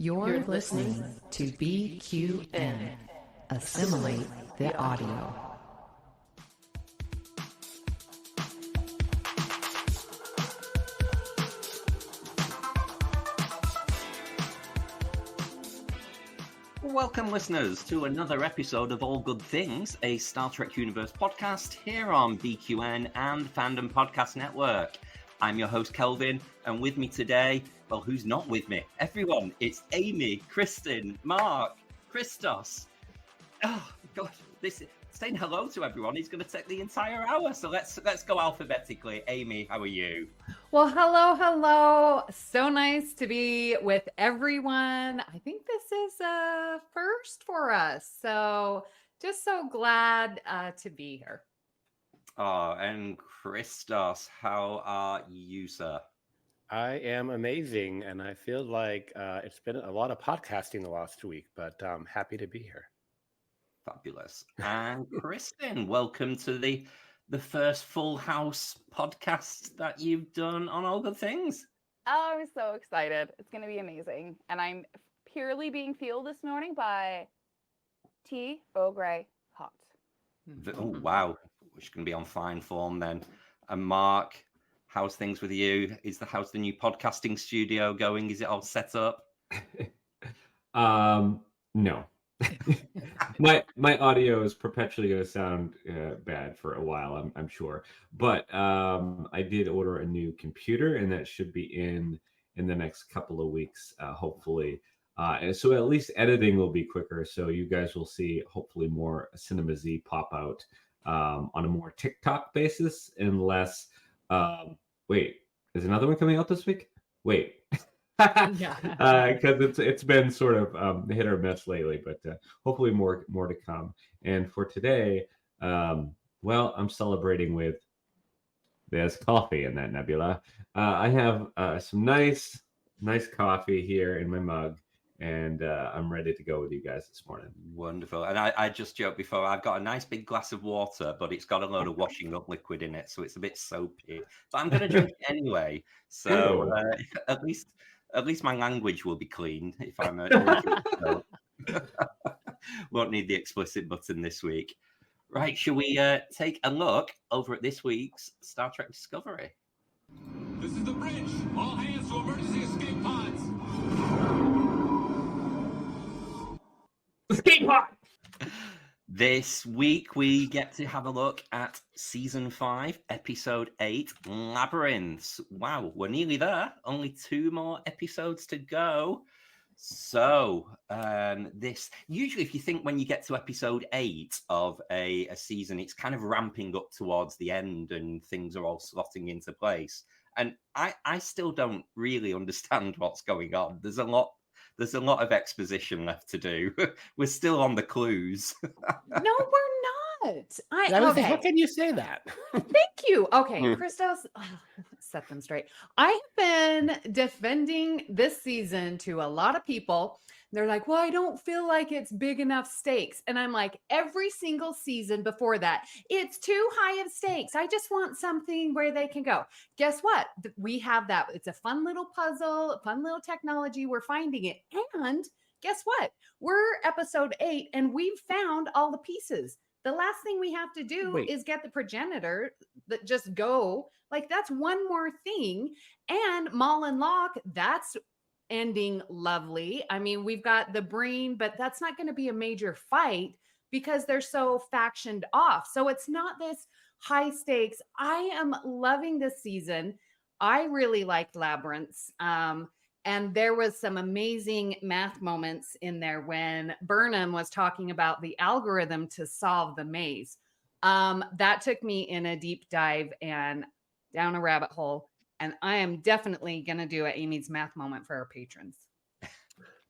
You're listening to BQN. Assimilate the audio. Welcome, listeners, to another episode of All Good Things, a Star Trek Universe podcast here on BQN and Fandom Podcast Network. I'm your host, Kelvin, and with me today, well, who's not with me? Everyone, it's Amy, Kristin, Mark, Christos. Oh, God, saying hello to everyone is going to take the entire hour, so let's go alphabetically. Amy, how are you? Well, hello. So nice to be with everyone. I think this is a first for us, so just so glad to be here. Oh, and Christos, how are you, sir? I am amazing, and I feel like it's been a lot of podcasting the last week, but I'm happy to be here. Fabulous. And Kristin, welcome to the first Full House podcast that you've done on All Good Things. Oh, I'm so excited. It's going to be amazing. And I'm purely being fueled this morning by tea, Earl Grey, hot. Oh, wow. Which can be on fine form then. And Mark, how's things with you? How's the new podcasting studio going? Is it all set up? No. my audio is perpetually going to sound bad for a while, I'm sure. But I did order a new computer, and that should be in the next couple of weeks, hopefully. And so at least editing will be quicker. So you guys will see hopefully more Cinema Z pop out on a more TikTok basis, and less. Wait, is another one coming out this week? Wait. Because it's been sort of hit or miss lately, but hopefully more to come. And for today, well, I'm celebrating with there's coffee in that nebula. I have some nice coffee here in my mug, and I'm ready to go with you guys this morning. Wonderful. And I just joked before, I've got a nice big glass of water, but it's got a load of washing up liquid in it, so it's a bit soapy. But I'm going to drink it anyway. So at least my language will be clean if I'm won't need the explicit button this week. Right, shall we take a look over at this week's Star Trek Discovery? This is the bridge. All hands to emergency escape pods. Escape pod! This week, we get to have a look at Season 5, Episode 8, Labyrinths. Wow, we're nearly there. Only 2 more episodes to go. So, usually if you think when you get to Episode 8 of a season, it's kind of ramping up towards the end and things are all slotting into place. And I still don't really understand what's going on. There's a lot of exposition left to do. We're still on the clues. No, we're not. Okay. How can you say that? Thank you. Okay, Christos, set them straight. I have been defending this season to a lot of people. They're like, well, I don't feel like it's big enough stakes. And I'm like, every single season before that, it's too high of stakes. I just want something where they can go. Guess what? We have that. It's a fun little puzzle, a fun little technology. We're finding it. And guess what? We're episode 8 and we've found all the pieces. The last thing we have to do is get the progenitor that just go. Like, that's one more thing. And Maul and Locke, that's ending lovely. I mean, we've got the brain, but that's not going to be a major fight because they're so factioned off. So it's not this high stakes. I am loving this season. I really liked Labyrinths. And there was some amazing math moments in there when Burnham was talking about the algorithm to solve the maze. That took me in a deep dive and down a rabbit hole. And I am definitely going to do an Amy's math moment for our patrons.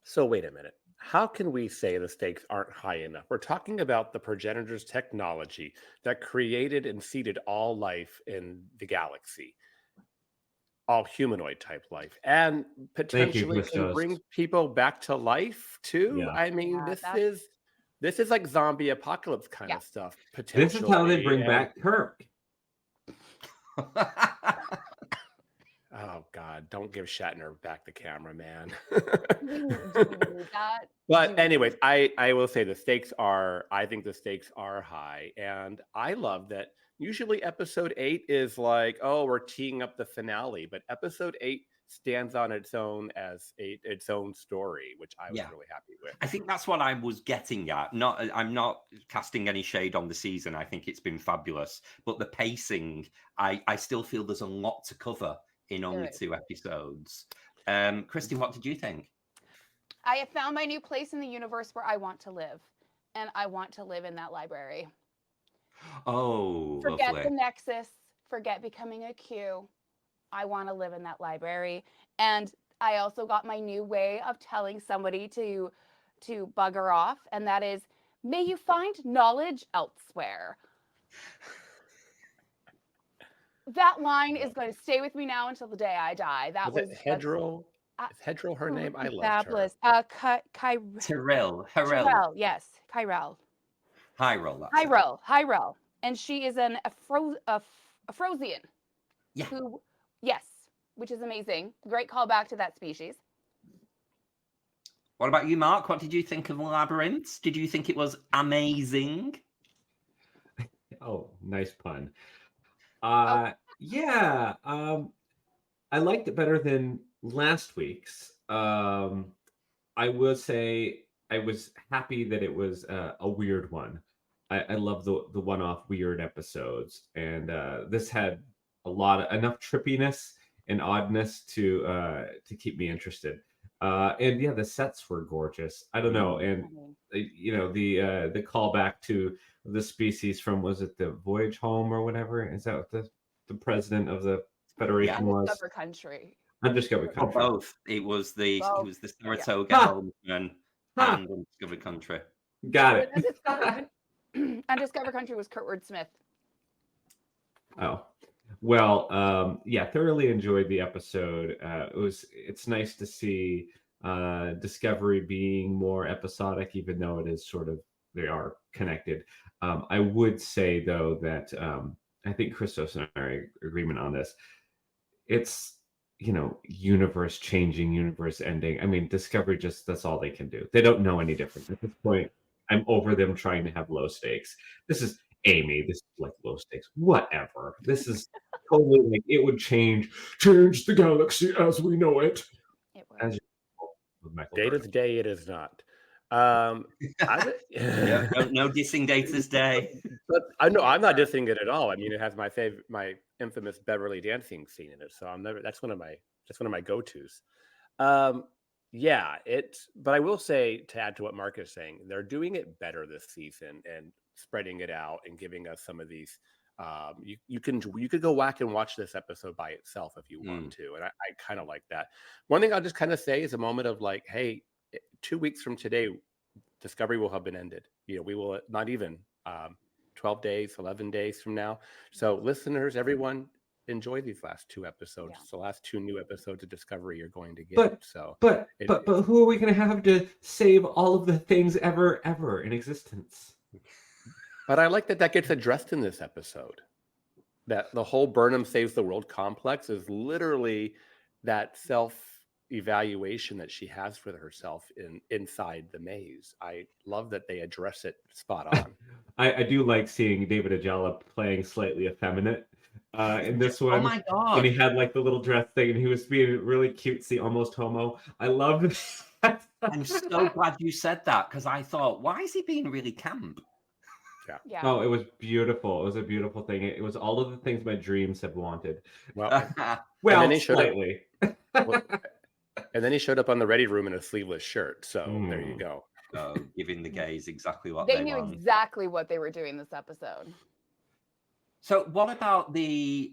So wait a minute. How can we say the stakes aren't high enough? We're talking about the progenitor's technology that created and seeded all life in the galaxy. All humanoid type life, and potentially can bring people back to life too. Yeah. I mean, this is like zombie apocalypse kind of stuff. Potentially, this is how they bring back Kirk. Oh God, don't give Shatner back the camera, man. that. But anyways, I will say I think the stakes are high. And I love that usually episode 8 is like, oh, we're teeing up the finale. But episode 8 stands on its own as its own story, which I was really happy with. I think that's what I was getting at. I'm not casting any shade on the season. I think it's been fabulous. But the pacing, I still feel there's a lot to cover in only 2 episodes. Kristin, what did you think? I have found my new place in the universe where I want to live. And I want to live in that library. Oh, forget lovely. the Nexus. Forget becoming a Q. I want to live in that library. And I also got my new way of telling somebody to bugger off. And that is, may you find knowledge elsewhere. That line is going to stay with me now until the day I die. That was Hedril. Is Hedril her name? I love fabulous. her. Tyrell. Tyrell, yes. Hyrel. Hyrel. And she is an Afrosian. Yeah. Yes, which is amazing. Great callback to that species. What about you, Mark? What did you think of Labyrinths? Did you think it was amazing? Oh, nice pun. Yeah. I liked it better than last week's. I will say I was happy that it was a weird one. I love the one-off weird episodes, and this had enough trippiness and oddness to keep me interested. And yeah, the sets were gorgeous. I don't know, and the callback to the species from, was it the Voyage Home or whatever? Is that what the president of the Federation was? Undiscovered Country. Undiscovered Country. Both. It was the Saratoga Helmsman and Undiscovered Country. Got it. Undiscovered Country was Kurtwood Smith. Oh, well, yeah, thoroughly enjoyed the episode. It's nice to see Discovery being more episodic, even though it is they are connected. I would say though that I think Christos and I are in agreement on this. It's universe changing, universe ending. I mean, Discovery that's all they can do. They don't know any different at this point. I'm over them trying to have low stakes. This is Amy. This is like low stakes. Whatever. This is totally like it would change the galaxy as we know it. Day to day, it is not. No dissing Data's Day. But I'm not dissing it at all. I mean, it has my infamous Beverly dancing scene in it, so that's one of my go-tos. Yeah, but I will say, to add to what Mark is saying, they're doing it better this season and spreading it out and giving us some of these. You could go back and watch this episode by itself if you want to, and I kind of like that. One thing I'll just kind of say is a moment of like, hey, 2 weeks from today, Discovery will have been ended. We will not even 12 days, 11 days from now. So listeners, everyone, enjoy these last 2 episodes. It's the last 2 new episodes of Discovery you're going to get. But who are we going to have to save all of the things ever in existence? But I like that gets addressed in this episode. That the whole Burnham saves the world complex is literally that self-evaluation that she has for herself inside the maze. I love that they address it spot on. I do like seeing David Ajala playing slightly effeminate in this one. Oh my god! When he had like the little dress thing and he was being really cutesy, almost homo. I love that. I'm so glad you said that, because I thought, why is he being really camp? Yeah. Oh, it was beautiful. It was a beautiful thing. It was all of the things my dreams have wanted. Well, slightly. And then he showed up on the Ready Room in a sleeveless shirt. So there you go. Giving the gays exactly what they knew want. exactly what they were doing this episode. So what about the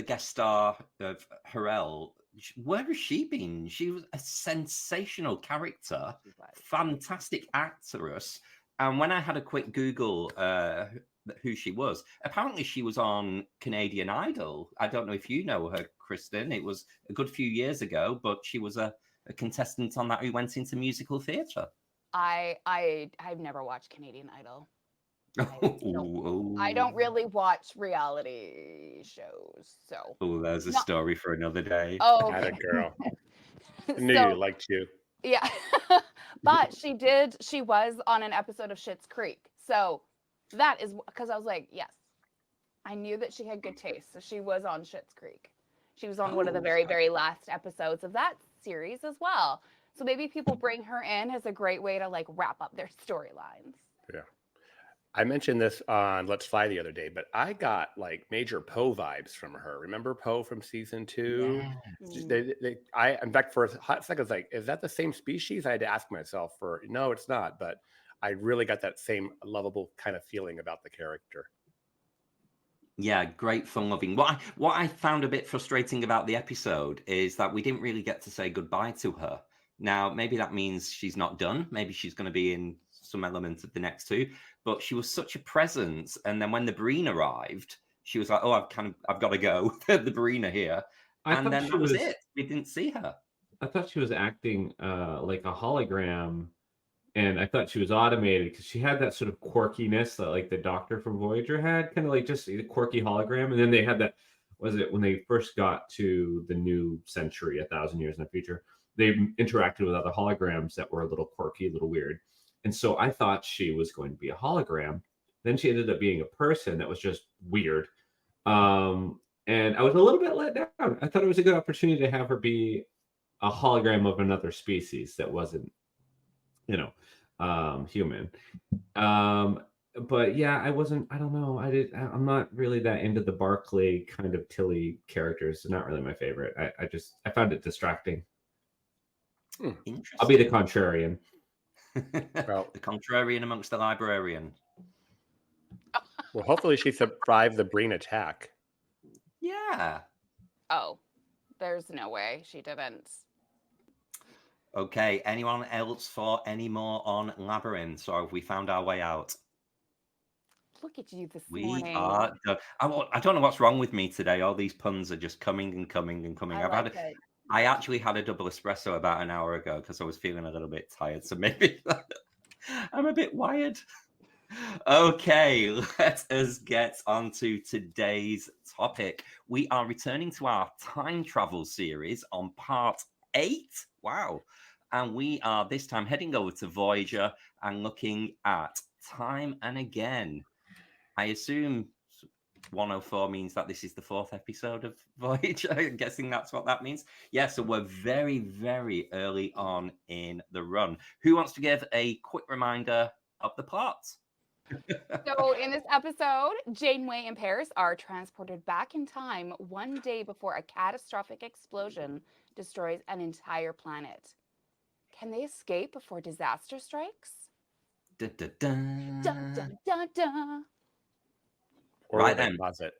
guest star of Harel? Where has she been? She was a sensational character, fantastic actress. And when I had a quick Google who she was, apparently she was on Canadian Idol. I don't know if you know her, Kristin. It was a good few years ago, but she was a contestant on that who went into musical theatre. I've never watched Canadian Idol. I don't really watch reality shows, so. Oh, there's a story for another day. Oh, Had a girl. I knew you liked you. Yeah. But she was on an episode of Schitt's Creek. So that is because I was like, yes, I knew that she had good taste. So she was on Schitt's Creek. She was on one of the very, very last episodes of that series as well. So maybe people bring her in as a great way to like wrap up their storylines. Yeah. I mentioned this on Let's Fly the other day, but I got like major Poe vibes from her. Remember Poe from season 2? In fact, for a hot second, I was like, is that the same species? I had to ask myself no, it's not. But I really got that same lovable kind of feeling about the character. Yeah, great fun-loving. What I found a bit frustrating about the episode is that we didn't really get to say goodbye to her. Now, maybe that means she's not done. Maybe she's going to be in some element of the next 2. But she was such a presence. And then when the Breen arrived, she was like, "Oh, I've got to go. The Breen are here." And then that was it. We didn't see her. I thought she was acting like a hologram. And I thought she was automated because she had that sort of quirkiness that like the Doctor from Voyager had, kind of like just a quirky hologram. And then they had that, was it when they first got to the new century, 1,000 years in the future, they interacted with other holograms that were a little quirky, a little weird. And so I thought she was going to be a hologram. Then she ended up being a person that was just weird. And I was a little bit let down. I thought it was a good opportunity to have her be a hologram of another species that wasn't, human. But yeah, I don't know. I'm not really that into the Barclay kind of Tilly characters. They're not really my favorite. I found it distracting. I'll be the contrarian. Well, the contrarian amongst the librarian. Well, hopefully she survived the Breen attack. Yeah. Oh, there's no way she didn't. Okay, anyone else for any more on Labyrinths, or have we found our way out? Look at you this morning. We are done. I don't know what's wrong with me today. All these puns are just coming and coming and coming. I actually had a double espresso about an hour ago because I was feeling a little bit tired. So maybe I'm a bit wired. Okay, let us get on to today's topic. We are returning to our time travel series on part 8. Wow. And we are this time heading over to Voyager and looking at Time and Again. I assume 104 means that this is the 4th episode of Voyager. I'm guessing that's what that means. Yeah, so we're very, very early on in the run. Who wants to give a quick reminder of the plot? So in this episode, Janeway and Paris are transported back in time one day before a catastrophic explosion destroys an entire planet. Can they escape before disaster strikes? Dun, dun, dun. Dun, dun, dun, dun. Or Right then. Closet.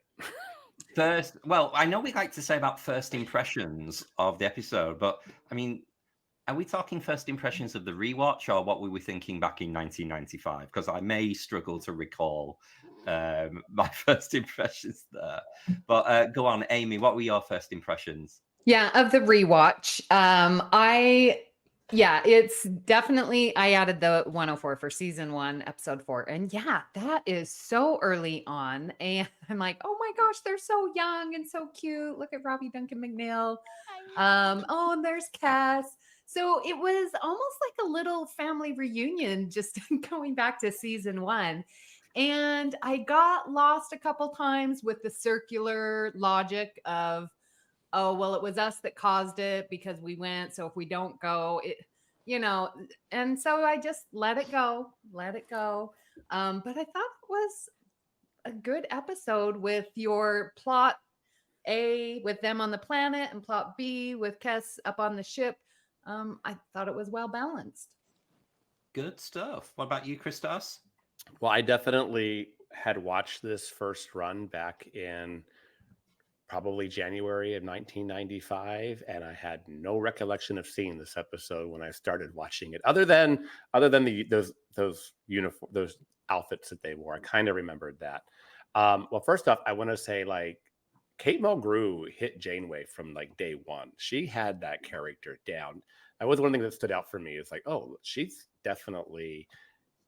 First, well, I know we like to say about first impressions of the episode, but I mean, are we talking first impressions of the rewatch or what we were thinking back in 1995? Because I may struggle to recall my first impressions there. But go on, Amy, what were your first impressions? Yeah, of the rewatch. It's definitely, I added the 104 for season 1, episode 4. And yeah, that is so early on. And I'm like, oh my gosh, they're so young and so cute. Look at Robbie Duncan McNeil. And there's Cass. So it was almost like a little family reunion, just going back to season 1. And I got lost a couple times with the circular logic of, oh, well, it was us that caused it because we went. So if we don't go, and so I just let it go. But I thought it was a good episode with your plot A with them on the planet and plot B with Kes up on the ship. I thought it was well balanced. Good stuff. What about you, Christos? Well, I definitely had watched this first run back in probably January of 1995, and I had no recollection of seeing this episode when I started watching it, other than those outfits that they wore. I kind of remembered that. Well, first off, I want to say like Kate Mulgrew hit Janeway from like day one. She had that character down. That was one thing that stood out for me. Is like, oh, she's definitely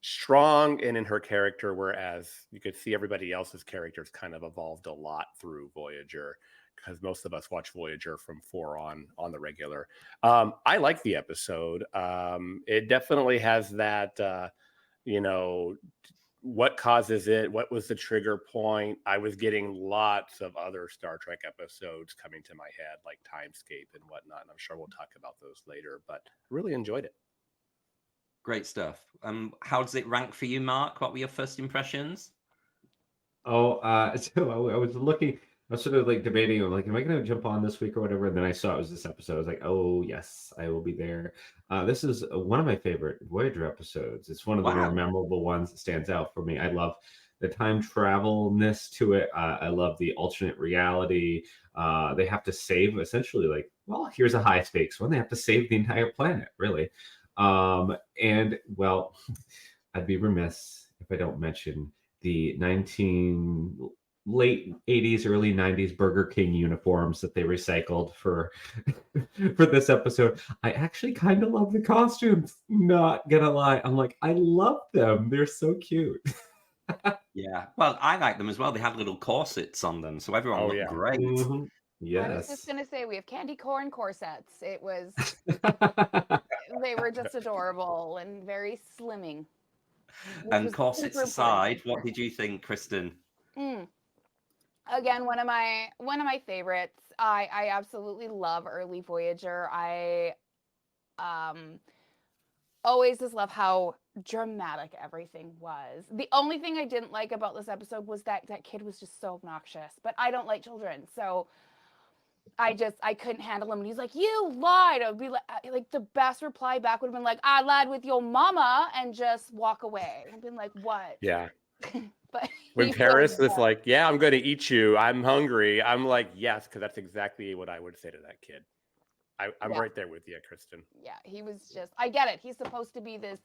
strong and in her character, whereas you could see everybody else's characters kind of evolved a lot through Voyager. because most of us watch Voyager from 4 on the regular. I like the episode. It definitely has that, what causes it? What was the trigger point? I was getting lots of other Star Trek episodes coming to my head, like Timescape and whatnot. And I'm sure we'll talk about those later, but really enjoyed it. Great stuff. How does it rank for you, Mark? What were your first impressions? So I was looking, I was sort of like debating, like, am I going to jump on this week or whatever? And then I saw it was this episode. I was like, oh, yes, I will be there. This is one of my favorite Voyager episodes. It's one of the more memorable ones that stands out for me. I love the time travel-ness to it. I love the alternate reality. They have to save, essentially, like, well, here's a high stakes one. They have to save the entire planet, really. And, well, I'd be remiss if I don't mention the late 80s, early 90s Burger King uniforms that they recycled for this episode. I actually kind of love the costumes, not gonna lie. I'm like, I love them. They're so cute. Yeah, well, I like them as well. They had little corsets on them, so everyone looked great. Mm-hmm. Yes. I was just going to say, we have candy corn corsets. It was, they were just adorable and very slimming. And corsets aside, what did you think, Kristin? Again, one of my favorites. I absolutely love early Voyager. I always just love how dramatic everything was. The only thing I didn't like about this episode was that kid was just so obnoxious. But I don't like children, so I couldn't handle him. And he's like, "You lied." I would be like the best reply back would have been like, "I lied with your mama," and just walk away. I've been like, "What?" Yeah. But when Paris was like, "Yeah, I'm going to eat you. I'm hungry," I'm like, "Yes," because that's exactly what I would say to that kid. I'm right there with you, Kristin. Yeah, he was just, I get it. He's supposed to be this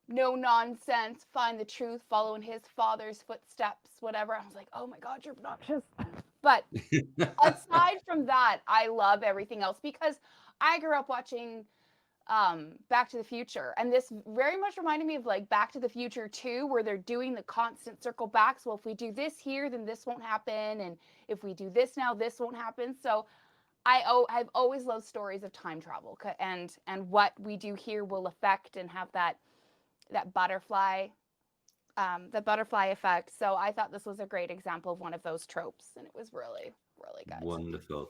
no nonsense, find the truth, following his father's footsteps, whatever. I was like, oh my God, you're obnoxious. But aside from that, I love everything else because I grew up watching Back to the Future, and this very much reminded me of like Back to the Future 2, where they're doing the constant circle backs. Well, if we do this here, then this won't happen, and if we do this now, this won't happen. So I've always loved stories of time travel, and what we do here will affect and have that butterfly effect. So I thought this was a great example of one of those tropes, and it was really, really good. Wonderful.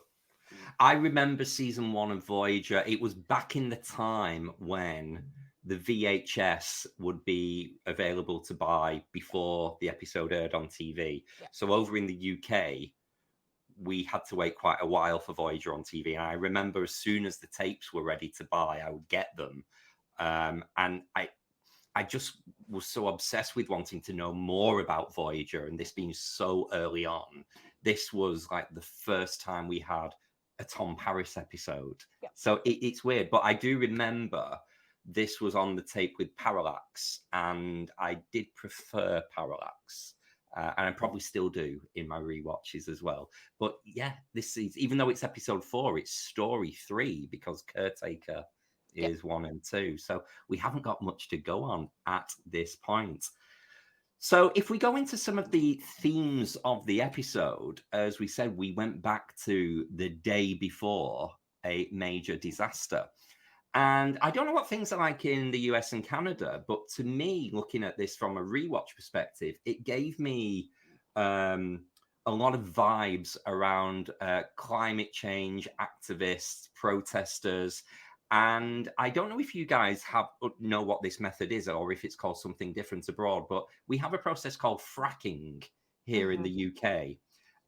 I remember season 1 of Voyager. It was back in the time when the VHS would be available to buy before the episode aired on TV. Yeah. So over in the UK, we had to wait quite a while for Voyager on TV. And I remember as soon as the tapes were ready to buy, I would get them. And I just was so obsessed with wanting to know more about Voyager, and this being so early on. This was like the first time we had a Tom Paris episode. Yeah. So it's weird, but I do remember this was on the tape with Parallax, and I did prefer Parallax. And I probably still do in my rewatches as well. But yeah, this is, even though it's episode 4, it's story 3 because Caretaker is 1 and 2. So we haven't got much to go on at this point. So if we go into some of the themes of the episode, as we said, we went back to the day before a major disaster. And I don't know what things are like in the US and Canada, but to me, looking at this from a rewatch perspective, it gave me a lot of vibes around climate change activists, protesters. And I don't know if you guys know what this method is or if it's called something different abroad, but we have a process called fracking here in the UK.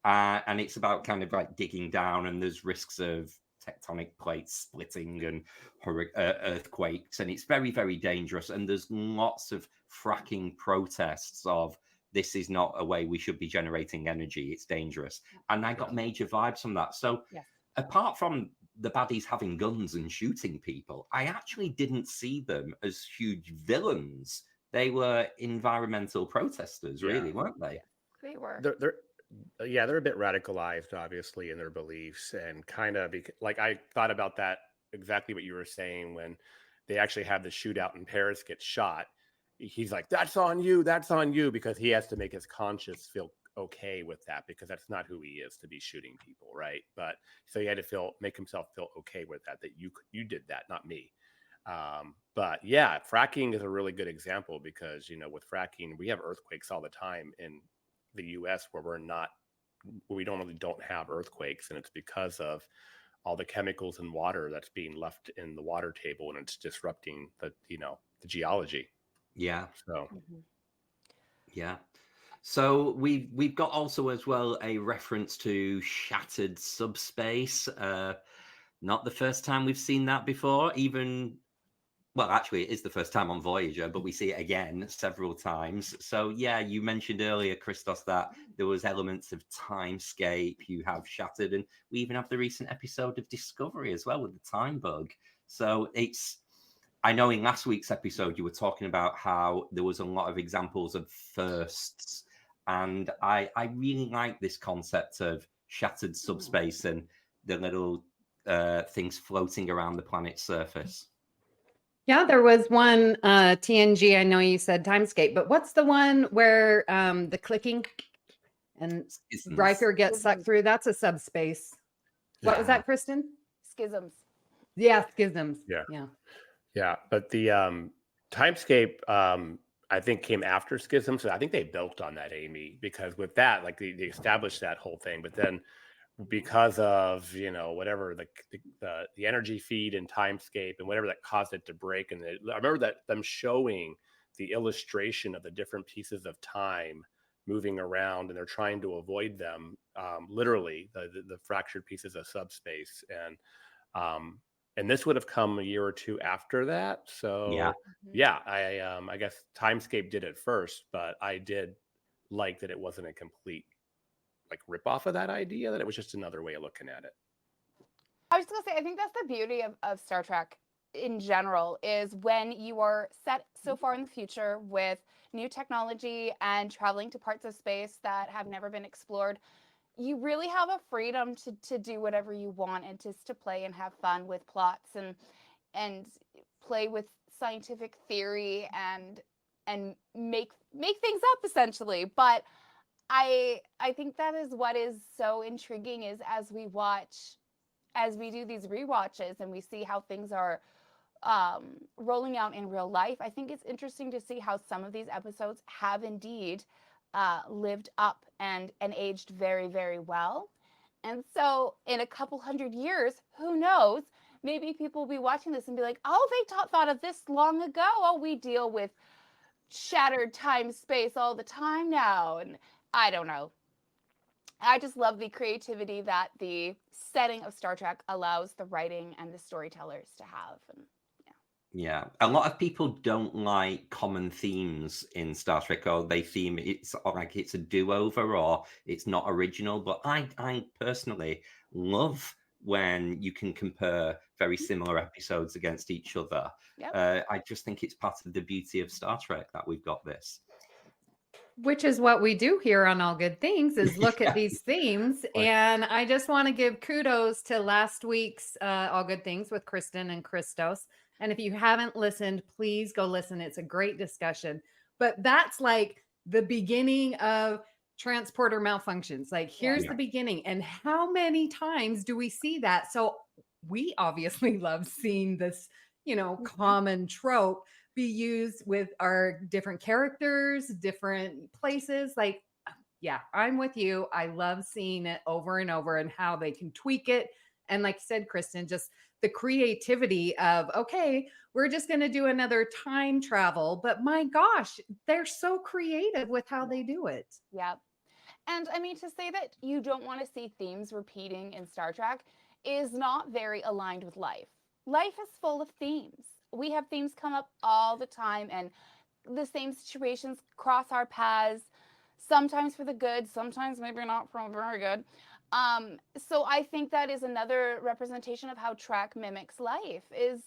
And it's about kind of like digging down, and there's risks of tectonic plates splitting and earthquakes, and it's very, very dangerous. And there's lots of fracking protests of this is not a way we should be generating energy, it's dangerous. And I got major vibes from that. So apart from the baddies having guns and shooting people, I actually didn't see them as huge villains. They were environmental protesters, really, weren't they? They were. They're a bit radicalized, obviously, in their beliefs, and kind of like I thought about that exactly what you were saying when they actually have the shootout and Paris gets shot. He's like, "That's on you, because he has to make his conscience feel okay with that because that's not who he is to be shooting people, right? But so he had to make himself feel okay with that you did that, not me. But yeah, fracking is a really good example because with fracking we have earthquakes all the time in the U.S. where we don't have earthquakes, and it's because of all the chemicals in water that's being left in the water table, and it's disrupting the geology. Yeah. So yeah. So we've got also as well a reference to shattered subspace. Not the first time we've seen that before. Well, actually, it is the first time on Voyager, but we see it again several times. So yeah, you mentioned earlier, Christos, that there was elements of Timescape. You have Shattered, and we even have the recent episode of Discovery as well with the time bug. So I know in last week's episode you were talking about how there was a lot of examples of firsts, and I really like this concept of shattered subspace and the little things floating around the planet's surface. Yeah, there was one TNG. I know you said Timescape, but what's the one where the clicking and Schisms. Riker gets sucked through? That's a subspace. What was that, Kristin? Schisms. Yeah, schisms. Yeah. But the Timescape, I think, came after Schism. So I think they built on that, Amy, because with that, like they established that whole thing. But then because of whatever the energy feed in Timescape and whatever that caused it to break, and I remember that them showing the illustration of the different pieces of time moving around, and they're trying to avoid them, literally the fractured pieces of subspace, and this would have come a year or two after that. So yeah, I guess Timescape did it first, but I did like that it wasn't a complete rip off of that idea, that it was just another way of looking at it. I was going to say, I think that's the beauty of Star Trek in general, is when you are set so far in the future with new technology and traveling to parts of space that have never been explored, you really have a freedom to do whatever you want and just to play and have fun with plots and play with scientific theory and make things up, essentially. But I think that is what is so intriguing, is as we do these rewatches and we see how things are rolling out in real life, I think it's interesting to see how some of these episodes have indeed lived up and aged very, very well. And so in a couple hundred years, who knows, maybe people will be watching this and be like, oh, they thought of this long ago. Oh, we deal with shattered time space all the time now. And I don't know. I just love the creativity that the setting of Star Trek allows the writing and the storytellers to have. And yeah, a lot of people don't like common themes in Star Trek, or they theme it's like it's a do-over or it's not original. But I personally love when you can compare very similar episodes against each other. Yep. I just think it's part of the beauty of Star Trek that we've got this. Which is what we do here on All Good Things, is look at these themes. And I just want to give kudos to last week's All Good Things with Kristin and Christos. And if you haven't listened, please go listen. It's a great discussion. But that's like the beginning of transporter malfunctions. Like, here's the beginning. And how many times do we see that? So we obviously love seeing this, common trope be used with our different characters, different places. Like, yeah, I'm with you. I love seeing it over and over and how they can tweak it. And like you said, Kristin, just the creativity of, okay, we're just going to do another time travel. But my gosh, they're so creative with how they do it. Yeah. And I mean, to say that you don't want to see themes repeating in Star Trek is not very aligned with life. Life is full of themes. We have themes come up all the time, and the same situations cross our paths, sometimes for the good, sometimes maybe not for very good. So I think that is another representation of how Trek mimics life, is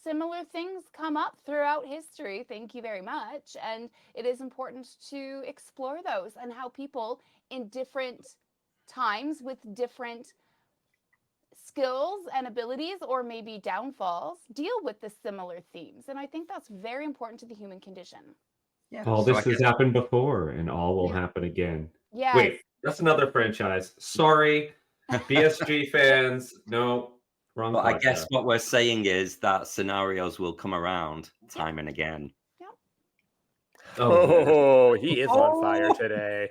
similar things come up throughout history. Thank you very much. And it is important to explore those and how people in different times with different skills and abilities, or maybe downfalls, deal with the similar themes. And I think that's very important to the human condition. Yeah. All so I this has guess- happened before, and all will Yeah. happen again. Yes. Wait, that's another franchise. Sorry, BSG fans. No, wrong But I podcast. guess what we're saying is that scenarios will come around time and again. Oh, he is on Oh. fire today.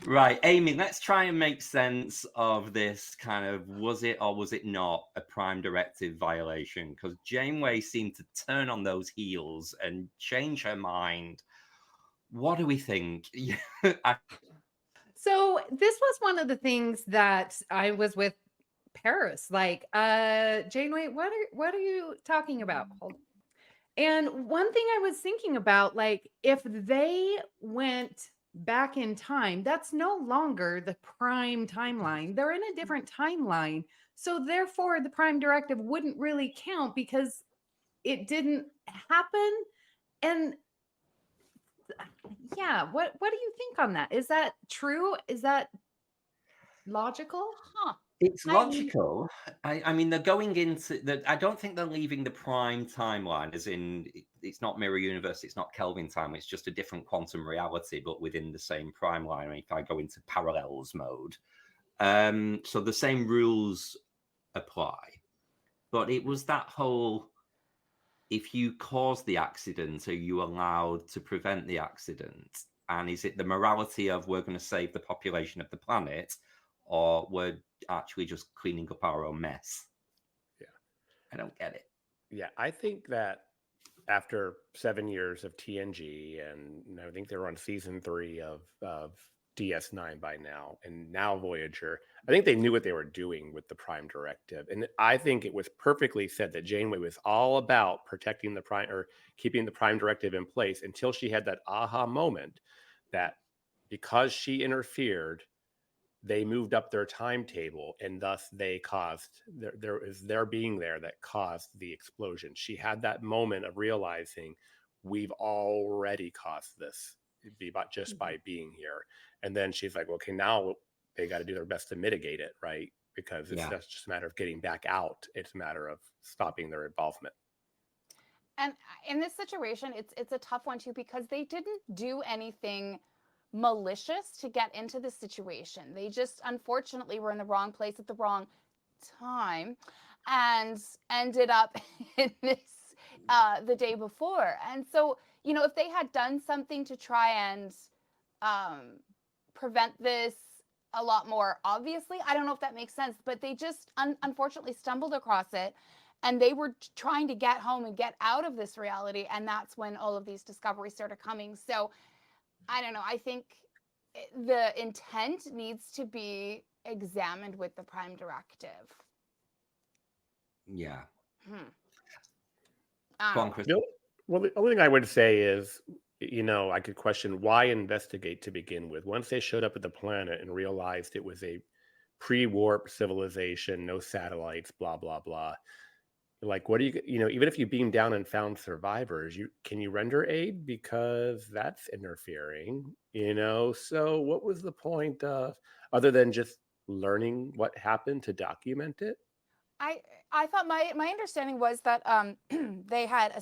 Right, Amy, let's try and make sense of this kind of was it or was it not a Prime Directive violation? Because Janeway seemed to turn on those heels and change her mind. What do we think? So this was one of the things that I was with Paris, like, Janeway, what are you talking about? And one thing I was thinking about, like, if they went back in time, that's no longer the Prime timeline. They're in a different timeline. So therefore, the Prime Directive wouldn't really count because it didn't happen. And yeah, what do you think on that? Is that true? Is that logical? Huh. It's logical. I mean, they're going into the. I don't think they're leaving the Prime timeline, as in it's not Mirror Universe, it's not Kelvin time. It's just a different quantum reality, but within the same Prime line. If I go into parallels mode, so the same rules apply. But it was that whole: if you cause the accident, are you allowed to prevent the accident? And is it the morality of we're going to save the population of the planet, or we're actually just cleaning up our own mess? Yeah. I don't get it. Yeah, I think that after 7 years of TNG, and I think they're on season 3 of DS9 by now, and now Voyager, I think they knew what they were doing with the Prime Directive. And I think it was perfectly said that Janeway was all about protecting the Prime, or keeping the Prime Directive in place, until she had that aha moment that because she interfered, they moved up their timetable, and thus they caused there is their being there that caused the explosion. She had that moment of realizing we've already caused this just by being here. And then she's like, okay, now they got to do their best to mitigate it, right? Because it's not just a matter of getting back out; it's a matter of stopping their involvement. And in this situation, it's a tough one too, because they didn't do anything malicious to get into the situation. They just unfortunately were in the wrong place at the wrong time and ended up in this the day before. And so, you know, if they had done something to try and prevent this a lot more obviously, I don't know if that makes sense, but they just unfortunately stumbled across it, and they were trying to get home and get out of this reality, and that's when all of these discoveries started coming. So I don't know. I think the intent needs to be examined with the Prime Directive. Yeah. I Go on, don't Chris. Well, the only thing I would say is, you know, I could question why investigate to begin with. Once they showed up at the planet and realized it was a pre-warp civilization, no satellites, blah, blah, blah. Like, what do you know, even if you beam down and found survivors, can you render aid? Because that's interfering, you know? So what was the point of, other than just learning what happened, to document it? I thought my understanding was that they had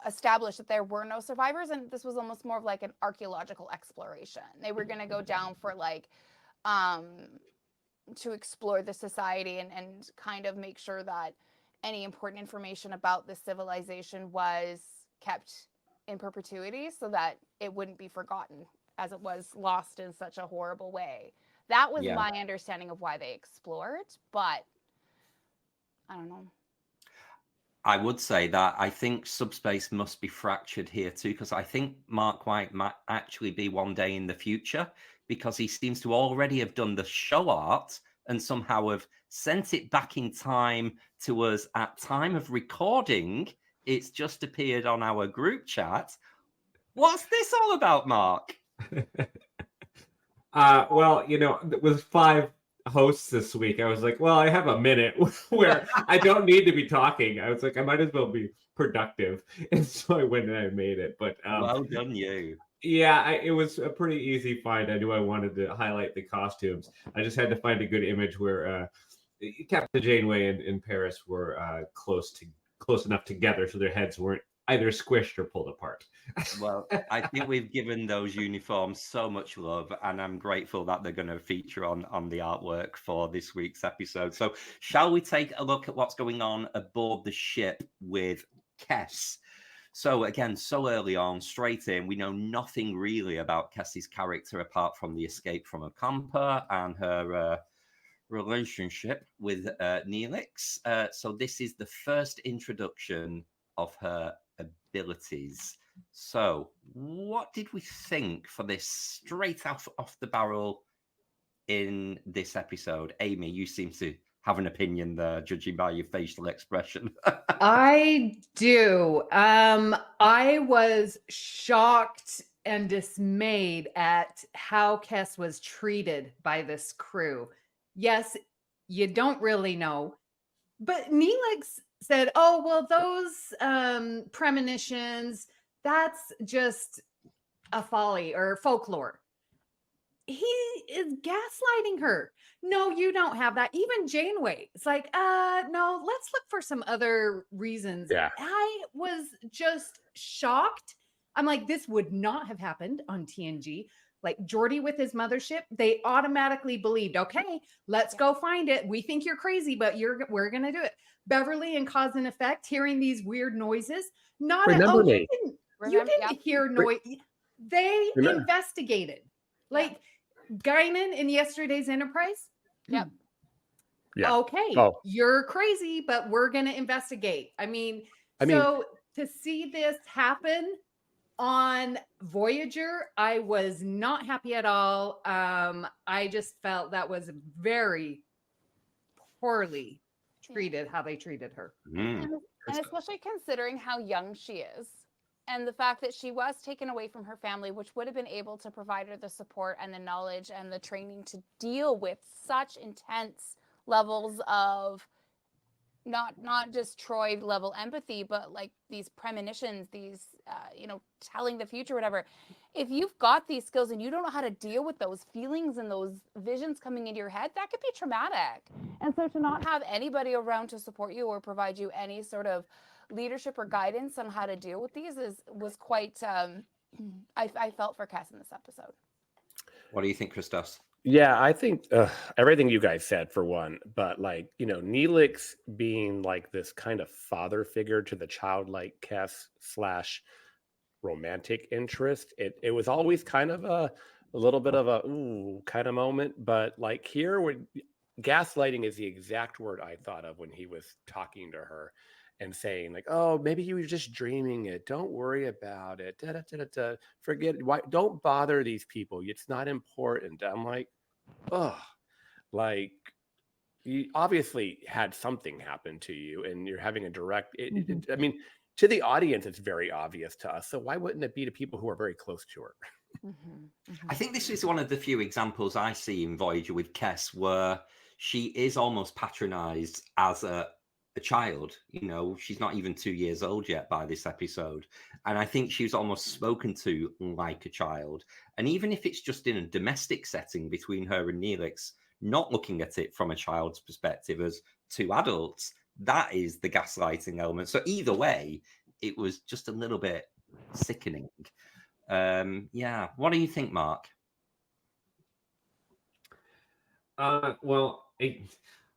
established that there were no survivors, and this was almost more of like an archaeological exploration. They were going to go down for like to explore the society and kind of make sure that any important information about the civilization was kept in perpetuity so that it wouldn't be forgotten, as it was lost in such a horrible way. That was my understanding of why they explored, but I don't know. I would say that I think subspace must be fractured here too, because I think Mark White might actually be one day in the future, because he seems to already have done the show art and somehow have sent it back in time to us at time of recording. It's just appeared on our group chat. What's this all about, Mark? Well, you know, with 5 hosts this week, I was like, well, I have a minute where I don't need to be talking. I was like, I might as well be productive. And so I went and I made it. But well done, you. Yeah, it was a pretty easy find. I knew I wanted to highlight the costumes. I just had to find a good image where Captain Janeway and Paris were close enough together so their heads weren't either squished or pulled apart. Well, I think we've given those uniforms so much love, and I'm grateful that they're going to feature on the artwork for this week's episode. So, shall we take a look at what's going on aboard the ship with Kes? So, again, so early on, straight in, we know nothing really about Kes's character apart from the escape from a camper and her relationship with Neelix. So, this is the first introduction of her abilities. So, what did we think for this straight off the barrel in this episode? Amy, you seem to have an opinion there, judging by your facial expression. I do. I was shocked and dismayed at how Kes was treated by this crew. Yes, you don't really know, but Neelix said, "Oh, well, those premonitions, that's just a folly or folklore." He is gaslighting her. No, you don't have that. Even Janeway, it's like, no, let's look for some other reasons. Yeah. I was just shocked. I'm like, this would not have happened on TNG. Like Geordi with his mothership, they automatically believed, okay, let's go find it. We think you're crazy, but we're gonna do it. Beverly and Cause and Effect, hearing these weird noises. Not Remember me. You didn't hear noise. They Remember. investigated. Like Guinan in yesterday's Enterprise. Yep. Yeah. Okay, Oh. you're crazy, but we're gonna investigate. I mean, so to see this happen on Voyager, I was not happy at all. I just felt that was very poorly treated, how they treated her. And especially considering how young she is and the fact that she was taken away from her family, which would have been able to provide her the support and the knowledge and the training to deal with such intense levels of not just Troy level empathy, but like these premonitions, these, telling the future, whatever. If you've got these skills and you don't know how to deal with those feelings and those visions coming into your head, that could be traumatic. And so to not have anybody around to support you or provide you any sort of leadership or guidance on how to deal with these was quite, I felt for Kes in this episode. What do you think, Christos? Yeah, I think everything you guys said for one, but like, Neelix being like this kind of father figure to the childlike Kes / romantic interest, it was always kind of a little bit of a ooh kind of moment, but like here when gaslighting is the exact word I thought of when he was talking to her and saying like, oh, maybe you were just dreaming it. Don't worry about it. Forget it. Why? Don't bother these people. It's not important. I'm like, oh, like you obviously had something happen to you and you're having a direct, I mean, to the audience, it's very obvious to us. So why wouldn't it be to people who are very close to her? I think this is one of the few examples I see in Voyager with Kes where she is almost patronized as a child. She's not even 2 years old yet by this episode. And I think she's almost spoken to like a child. And even if it's just in a domestic setting between her and Neelix, not looking at it from a child's perspective as two adults, that is the gaslighting element. So either way, it was just a little bit sickening. What do you think, Mark? Well,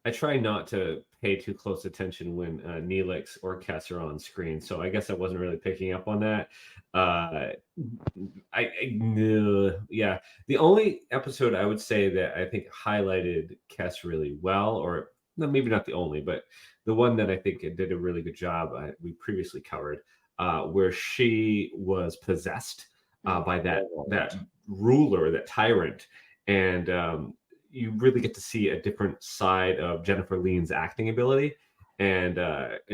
I try not to pay too close attention when Neelix or Kes are on screen, so I guess I wasn't really picking up on that. The only episode I would say that I think highlighted Kes really well, or no, maybe not the only, but the one that I think it did a really good job, we previously covered, where she was possessed by that ruler, that tyrant, and you really get to see a different side of Jennifer Lean's acting ability, and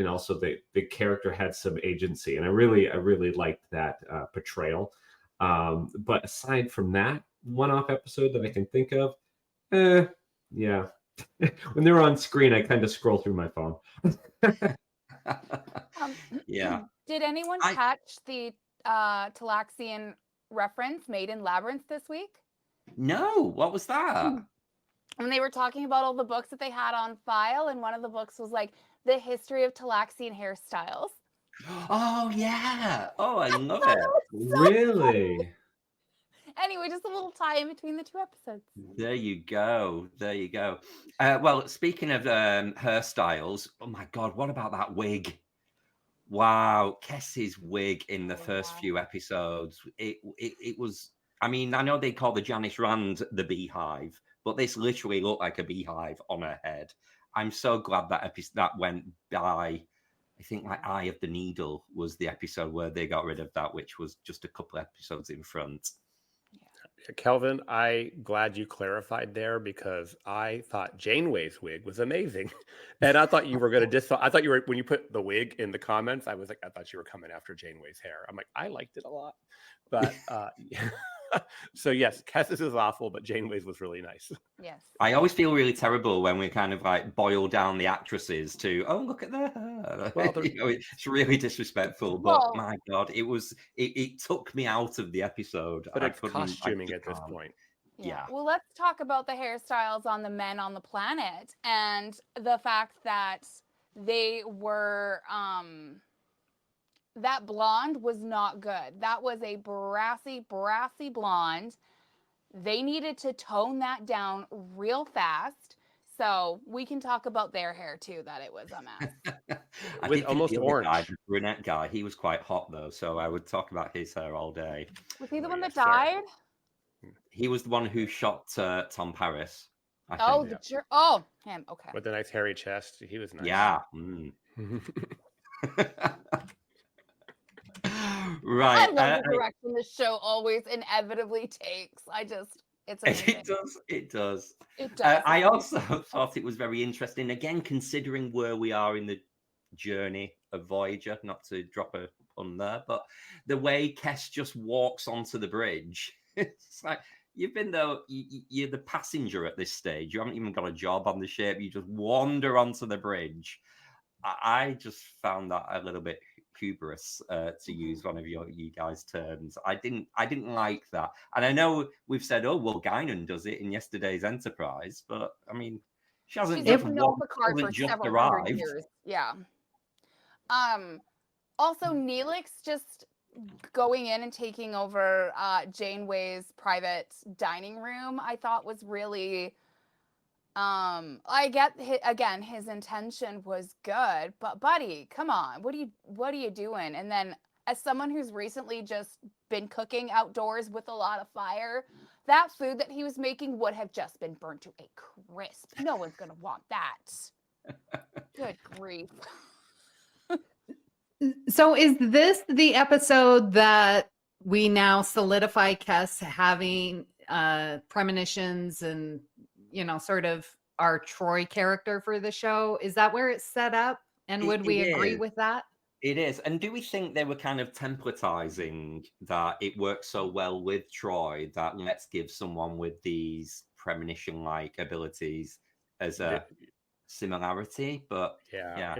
also the character had some agency, and I really liked that portrayal. But aside from that one-off episode that I can think of, when they're on screen, I kind of scroll through my phone. Did anyone catch the Talaxian reference made in Labyrinths this week? No, what was that? And they were talking about all the books that they had on file, and one of the books was like the history of Talaxian hairstyles. Oh yeah. Oh, I love thought it. that was so Really? Anyway, just a little tie in between the two episodes. There you go. There you go. Well, speaking of hairstyles, oh my God, what about that wig? Wow, Kess's wig in the Oh, first yeah. few episodes. It was. I mean, I know they call the Janice Rand the beehive, but this literally looked like a beehive on her head. I'm so glad that episode that went by. I think like Eye of the Needle was the episode where they got rid of that, which was just a couple episodes in front. Kelvin, I glad you clarified there because I thought Janeway's wig was amazing, and I thought you were going to I thought you were when you put the wig in the comments. I was like, I thought you were coming after Janeway's hair. I'm like, I liked it a lot, but so yes, Kess's is awful, but Janeway's was really nice. Yes. I always feel really terrible when we kind of like boil down the actresses to, oh, look at their hair. Well, it's really disrespectful, Well- but my God, it took me out of the episode. But I it's couldn't- I costuming just at this can't. point. Yeah. Well, let's talk about the hairstyles on the men on the planet and the fact that they were that blonde was not good. That was a brassy blonde. They needed to tone that down real fast. So we can talk about their hair too, that it was a mess. I With did think almost the other guy, orange. the brunette guy, he was quite hot though, so I would talk about his hair all day. Was he the Oh, one that yes, sir. died? He was the one who shot Tom Paris. I Oh, think. him. Okay. With the nice hairy chest, he was nice. Yeah. Mm. Right. I love the direction this show always inevitably takes. It's amazing. It does. It does. I also thought it was very interesting, again, considering where we are in the journey of Voyager, not to drop a pun there, but the way Kes just walks onto the bridge, it's like, you've been there, you're the passenger at this stage. You haven't even got a job on the ship. You just wander onto the bridge. I just found that a little bit hubris, to use one of you guys' terms. I didn't like that. And I know we've said, oh, well, Guinan does it in yesterday's Enterprise, but I mean, she hasn't She's just, been on Picard for just several arrived. hundred years. Yeah. Also, Neelix just going in and taking over Janeway's private dining room, I thought was really. I get his intention was good, but buddy, come on, what are you doing? And then, as someone who's recently just been cooking outdoors with a lot of fire, that food that he was making would have just been burnt to a crisp. No one's gonna want that. Good grief. So is this the episode that we now solidify Kes having premonitions and, sort of our Troy character for the show? Is that where it's set up? And would we agree with that? It is. And do we think they were kind of templatizing that it works so well with Troy that let's give someone with these premonition-like abilities as a similarity? But yeah,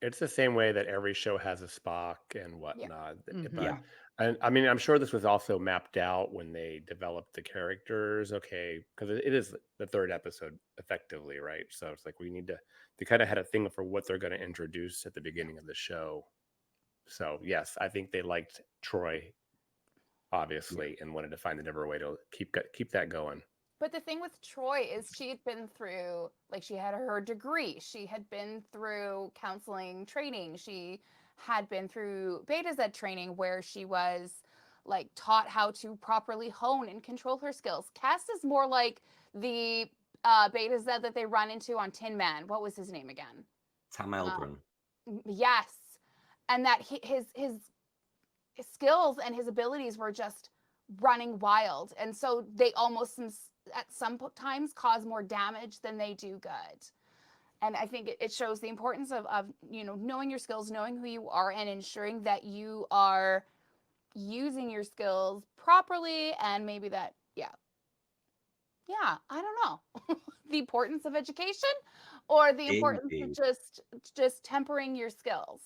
it's the same way that every show has a Spock and whatnot. Mhm. And I mean, I'm sure this was also mapped out when they developed the characters. Okay, because it is the third episode effectively, right? So it's like they kind of had a thing for what they're going to introduce at the beginning of the show. So yes, I think they liked Troy, obviously, and wanted to find a different way to keep that going. But the thing with Troy is she had been through, like, she had her degree. She had been through counseling training. She had been through Beta Z training where she was, like, taught how to properly hone and control her skills. Kes is more like the Beta Z that they run into on Tin Man. What was his name again? Tam Elbrun. Yes. And that his skills and his abilities were just running wild. And so they almost at some times cause more damage than they do good. And I think it shows the importance of knowing your skills, knowing who you are, and ensuring that you are using your skills properly. And maybe that, I don't know, the importance of education or the importance of just tempering your skills.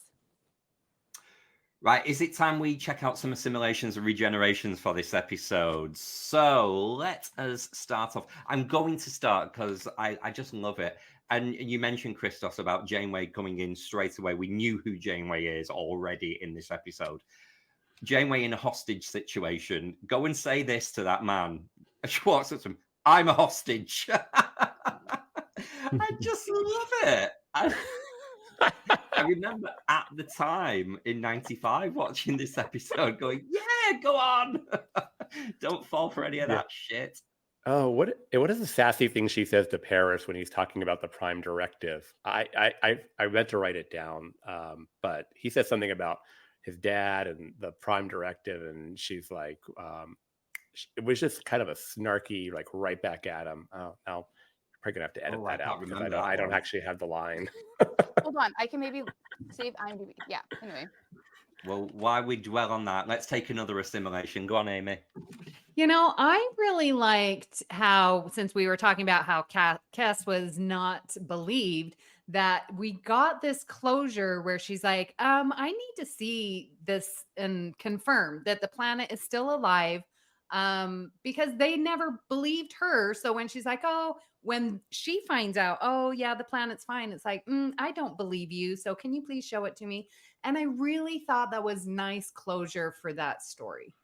Right, is it time we check out some assimilations and regenerations for this episode? So let us start off. I'm going to start because I just love it. And you mentioned, Christos, about Janeway coming in straight away. We knew who Janeway is already in this episode. Janeway in a hostage situation. Go and say this to that man. Schwartz says to him, I'm a hostage. I just love it. I remember at the time in 95 watching this episode going, yeah, go on. Don't fall for any of that shit. Oh, what is the sassy thing she says to Paris when he's talking about the Prime Directive? I meant to write it down, but he says something about his dad and the Prime Directive, and she's like, it was just kind of a snarky, like right back at him. Oh, now you're probably gonna have to edit that out because I don't actually have the line. Hold on, I can maybe save IMDb. Yeah. Anyway. Well, why we dwell on that? Let's take another assimilation. Go on, Amy. You know, I really liked how, since we were talking about how Cass was not believed, that we got this closure where she's like, I need to see this and confirm that the planet is still alive, because they never believed her. So when she's like, oh, when she finds out, oh yeah, the planet's fine, it's like, I don't believe you. So can you please show it to me? And I really thought that was nice closure for that story.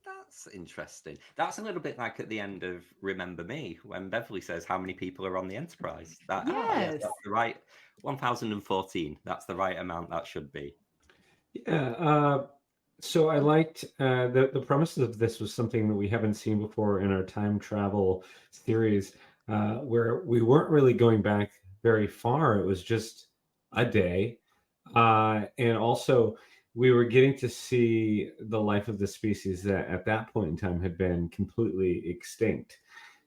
That's interesting. That's a little bit like at the end of Remember Me, when Beverly says how many people are on the Enterprise. That, yes, that's the right 1014. That's the right amount that should be. Yeah. So I liked the premise of this was something that we haven't seen before in our time travel series, where we weren't really going back very far. It was just a day. And also we were getting to see the life of the species that at that point in time had been completely extinct.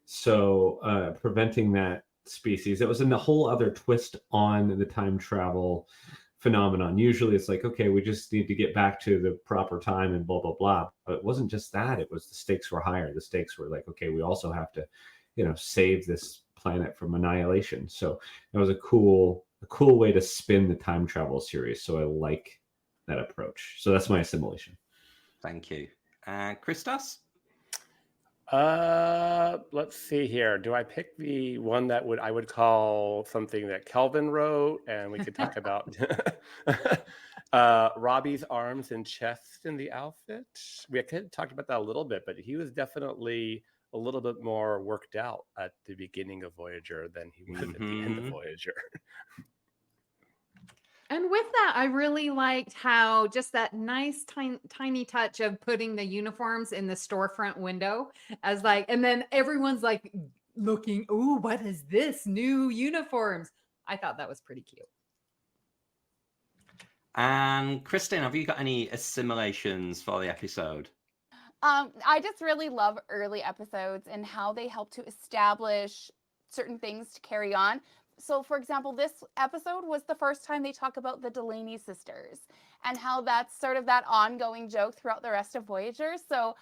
So preventing that species, it was a whole other twist on the time travel phenomenon. Usually it's like, okay, we just need to get back to the proper time and blah, blah, blah. But it wasn't just that. It was the stakes were higher. The stakes were like, okay, we also have to, save this planet from annihilation. So it was a cool way to spin the time travel series. So I like that approach. So that's my assimilation. Thank you. Christos? Let's see here. Do I pick the one that I would call something that Kelvin wrote, and we could talk about Robbie's arms and chest in the outfit? We could have talked about that a little bit, but he was definitely a little bit more worked out at the beginning of Voyager than he was at the end of Voyager. And with that, I really liked how just that nice tiny touch of putting the uniforms in the storefront window as like, and then everyone's like looking, ooh, what is this? New uniforms. I thought that was pretty cute. And Kristin, have you got any assimilations for the episode? I just really love early episodes and how they help to establish certain things to carry on. So, for example, this episode was the first time they talk about the Delaney sisters and how that's sort of that ongoing joke throughout the rest of Voyager. So,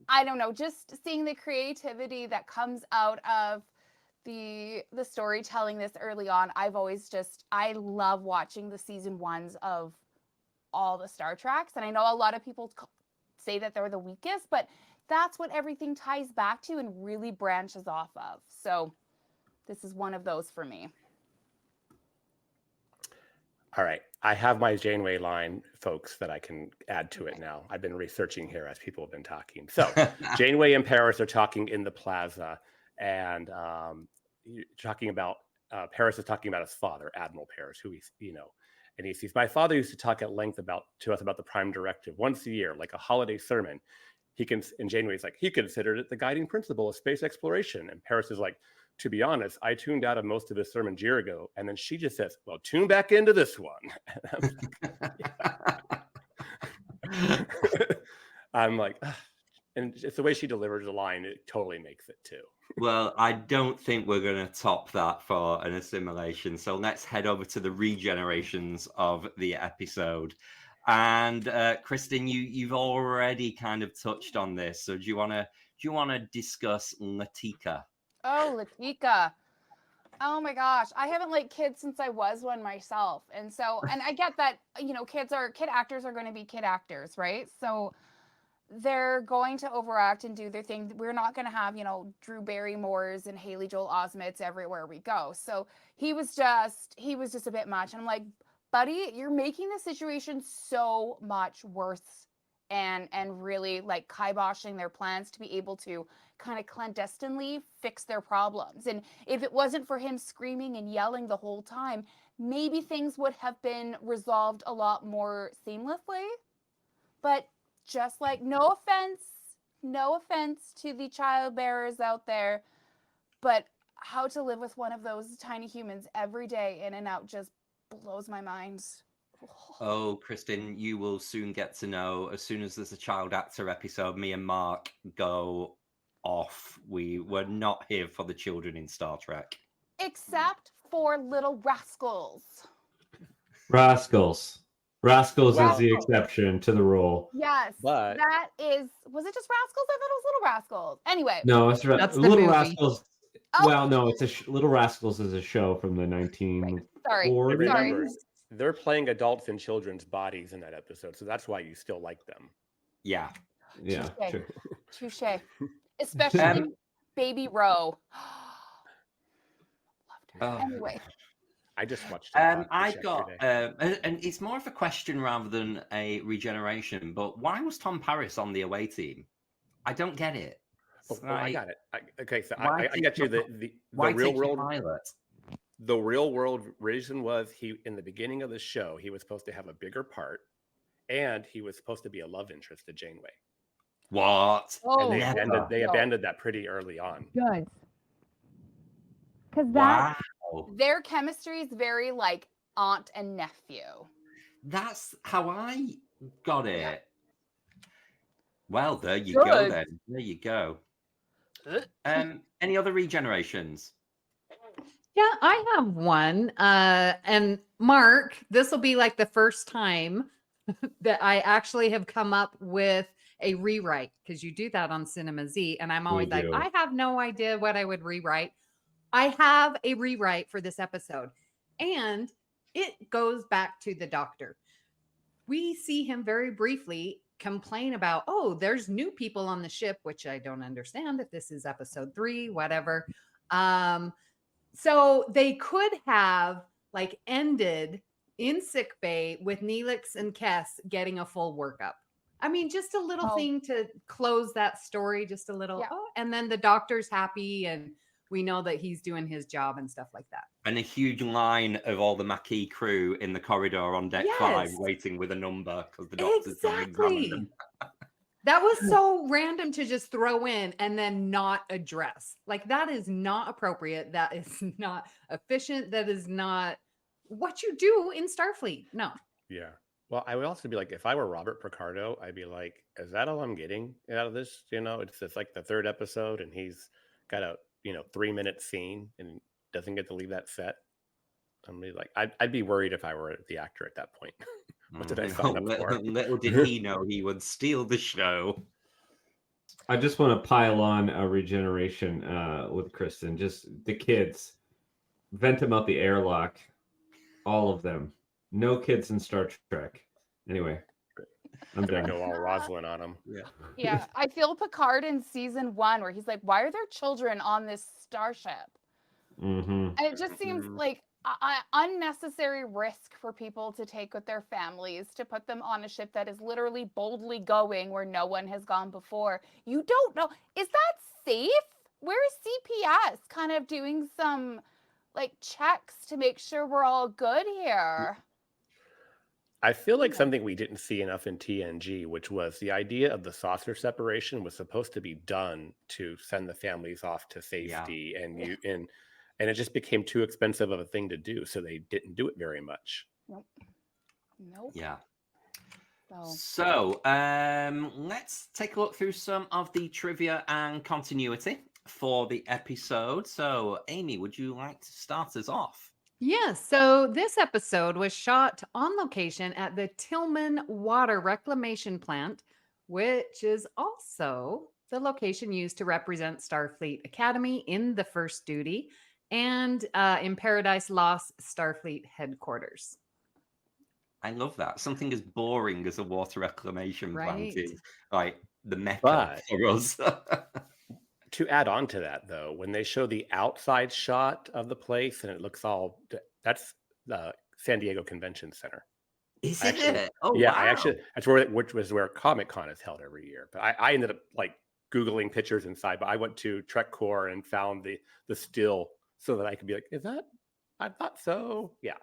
I don't know, just seeing the creativity that comes out of the storytelling this early on. I love watching the season ones of all the Star Treks. And I know a lot of people say that they're the weakest, but that's what everything ties back to and really branches off of. So this is one of those for me. All right. I have my Janeway line, folks, that I can add to it now. I've been researching here as people have been talking. So Janeway and Paris are talking in the plaza, and talking about Paris is talking about his father, Admiral Paris, who he's, and he says, my father used to talk at length to us about the Prime Directive once a year, like a holiday sermon. And Janeway's like, he considered it the guiding principle of space exploration. And Paris is like, to be honest, I tuned out of most of his sermons a year ago. And then she just says, well, tune back into this one. I'm like, and it's the way she delivers the line, it totally makes it too. Well, I don't think we're going to top that for an assimilation. So let's head over to the regenerations of the episode. And Kristin, you've already kind of touched on this. So do you want to discuss Latika? Oh, Latika. Oh my gosh. I haven't liked kids since I was one myself. And I get that, kid actors are going to be kid actors, right? So they're going to overact and do their thing. We're not going to have, Drew Barrymores and Haley Joel Osments everywhere we go. So he was just a bit much. And I'm like, buddy, you're making the situation so much worse and really like kiboshing their plans to be able to kind of clandestinely fix their problems. And if it wasn't for him screaming and yelling the whole time, maybe things would have been resolved a lot more seamlessly. But just like, no offense to the child bearers out there, but how to live with one of those tiny humans every day in and out just blows my mind. Oh, Kristin, you will soon get to know, as soon as there's a child actor episode, me and Mark go off. We were not here for the children in Star Trek. Except for little rascals. Rascals is the exception to the rule. Yes, But was it just Rascals? I thought it was Little Rascals. Anyway. No, it's That's the Little movie. Rascals. Oh. Well, no, it's Little Rascals is a show from the 1940s. Sorry. remember, they're playing adults in children's bodies in that episode, so that's why you still like them. Yeah. Yeah, Touche. Especially Baby Roe. Loved her. Anyway. I just watched. I've got, and it's more of a question rather than a regeneration. But why was Tom Paris on the away team? I don't get it. I got it. Okay, so I got you. The real world pilot. The real world reason was he in the beginning of the show he was supposed to have a bigger part, and he was supposed to be a love interest to Janeway. What? Oh, And they abandoned that pretty early on. Guys. Because their chemistry is very like aunt and nephew. That's how I got it. Yeah. Well, there you Good. go then. There you go. Any other regenerations? Yeah, I have one. And Mark, this will be like the first time that I actually have come up with a rewrite, because you do that on Cinema Z. And I'm always like, I have no idea what I would rewrite. I have a rewrite for this episode, and it goes back to the doctor. We see him very briefly complain about, oh, there's new people on the ship, which I don't understand if this is episode 3, whatever. So they could have like ended in sickbay with Neelix and Kes getting a full workup. I mean, just a little thing to close that story, just a little, and then the doctor's happy and we know that he's doing his job and stuff like that. And a huge line of all the Maquis crew in the corridor on deck 5 waiting with a number because the doctor's going to examine them. That was so random to just throw in and then not address. Like, that is not appropriate. That is not efficient. That is not what you do in Starfleet. No. Yeah. Well, I would also be like, if I were Robert Picardo, I'd be like, is that all I'm getting out of this? It's like the 3rd episode and he's got a 3-minute scene and doesn't get to leave that set. I'm really like, I'd be worried if I were the actor at that point. What did I sign up for? Little did he know he would steal the show. I just want to pile on a regeneration with Kristin. Just the kids, vent them out the airlock, all of them. No kids in Star Trek. Anyway, I'm done. Go all Rosalind on them. Yeah. I feel Picard in season 1 where he's like, why are there children on this starship? Mm-hmm. And it just seems like unnecessary risk for people to take with their families, to put them on a ship that is literally boldly going where no one has gone before. You don't know. Is that safe? Where's CPS kind of doing some like checks to make sure we're all good here? I feel like something we didn't see enough in TNG, which was the idea of the saucer separation was supposed to be done to send the families off to safety, and it just became too expensive of a thing to do, so they didn't do it very much. Nope. Yeah. So let's take a look through some of the trivia and continuity for the episode. So, Amy, would you like to start us off? Yes. So this episode was shot on location at the Tillman Water Reclamation Plant, which is also the location used to represent Starfleet Academy in the First Duty and in Paradise Lost Starfleet headquarters. I love that. Something as boring as a water reclamation plant Right. is like the mecca But- for us. To add on to that, though, when they show the outside shot of the place and it looks all, that's the San Diego Convention Center. Is I actually- it? Oh, Yeah, wow. that's where, which was where Comic Con is held every year. But I ended up like Googling pictures inside, but I went to TrekCore and found the still so that I could be like, is that? I thought so. Yeah.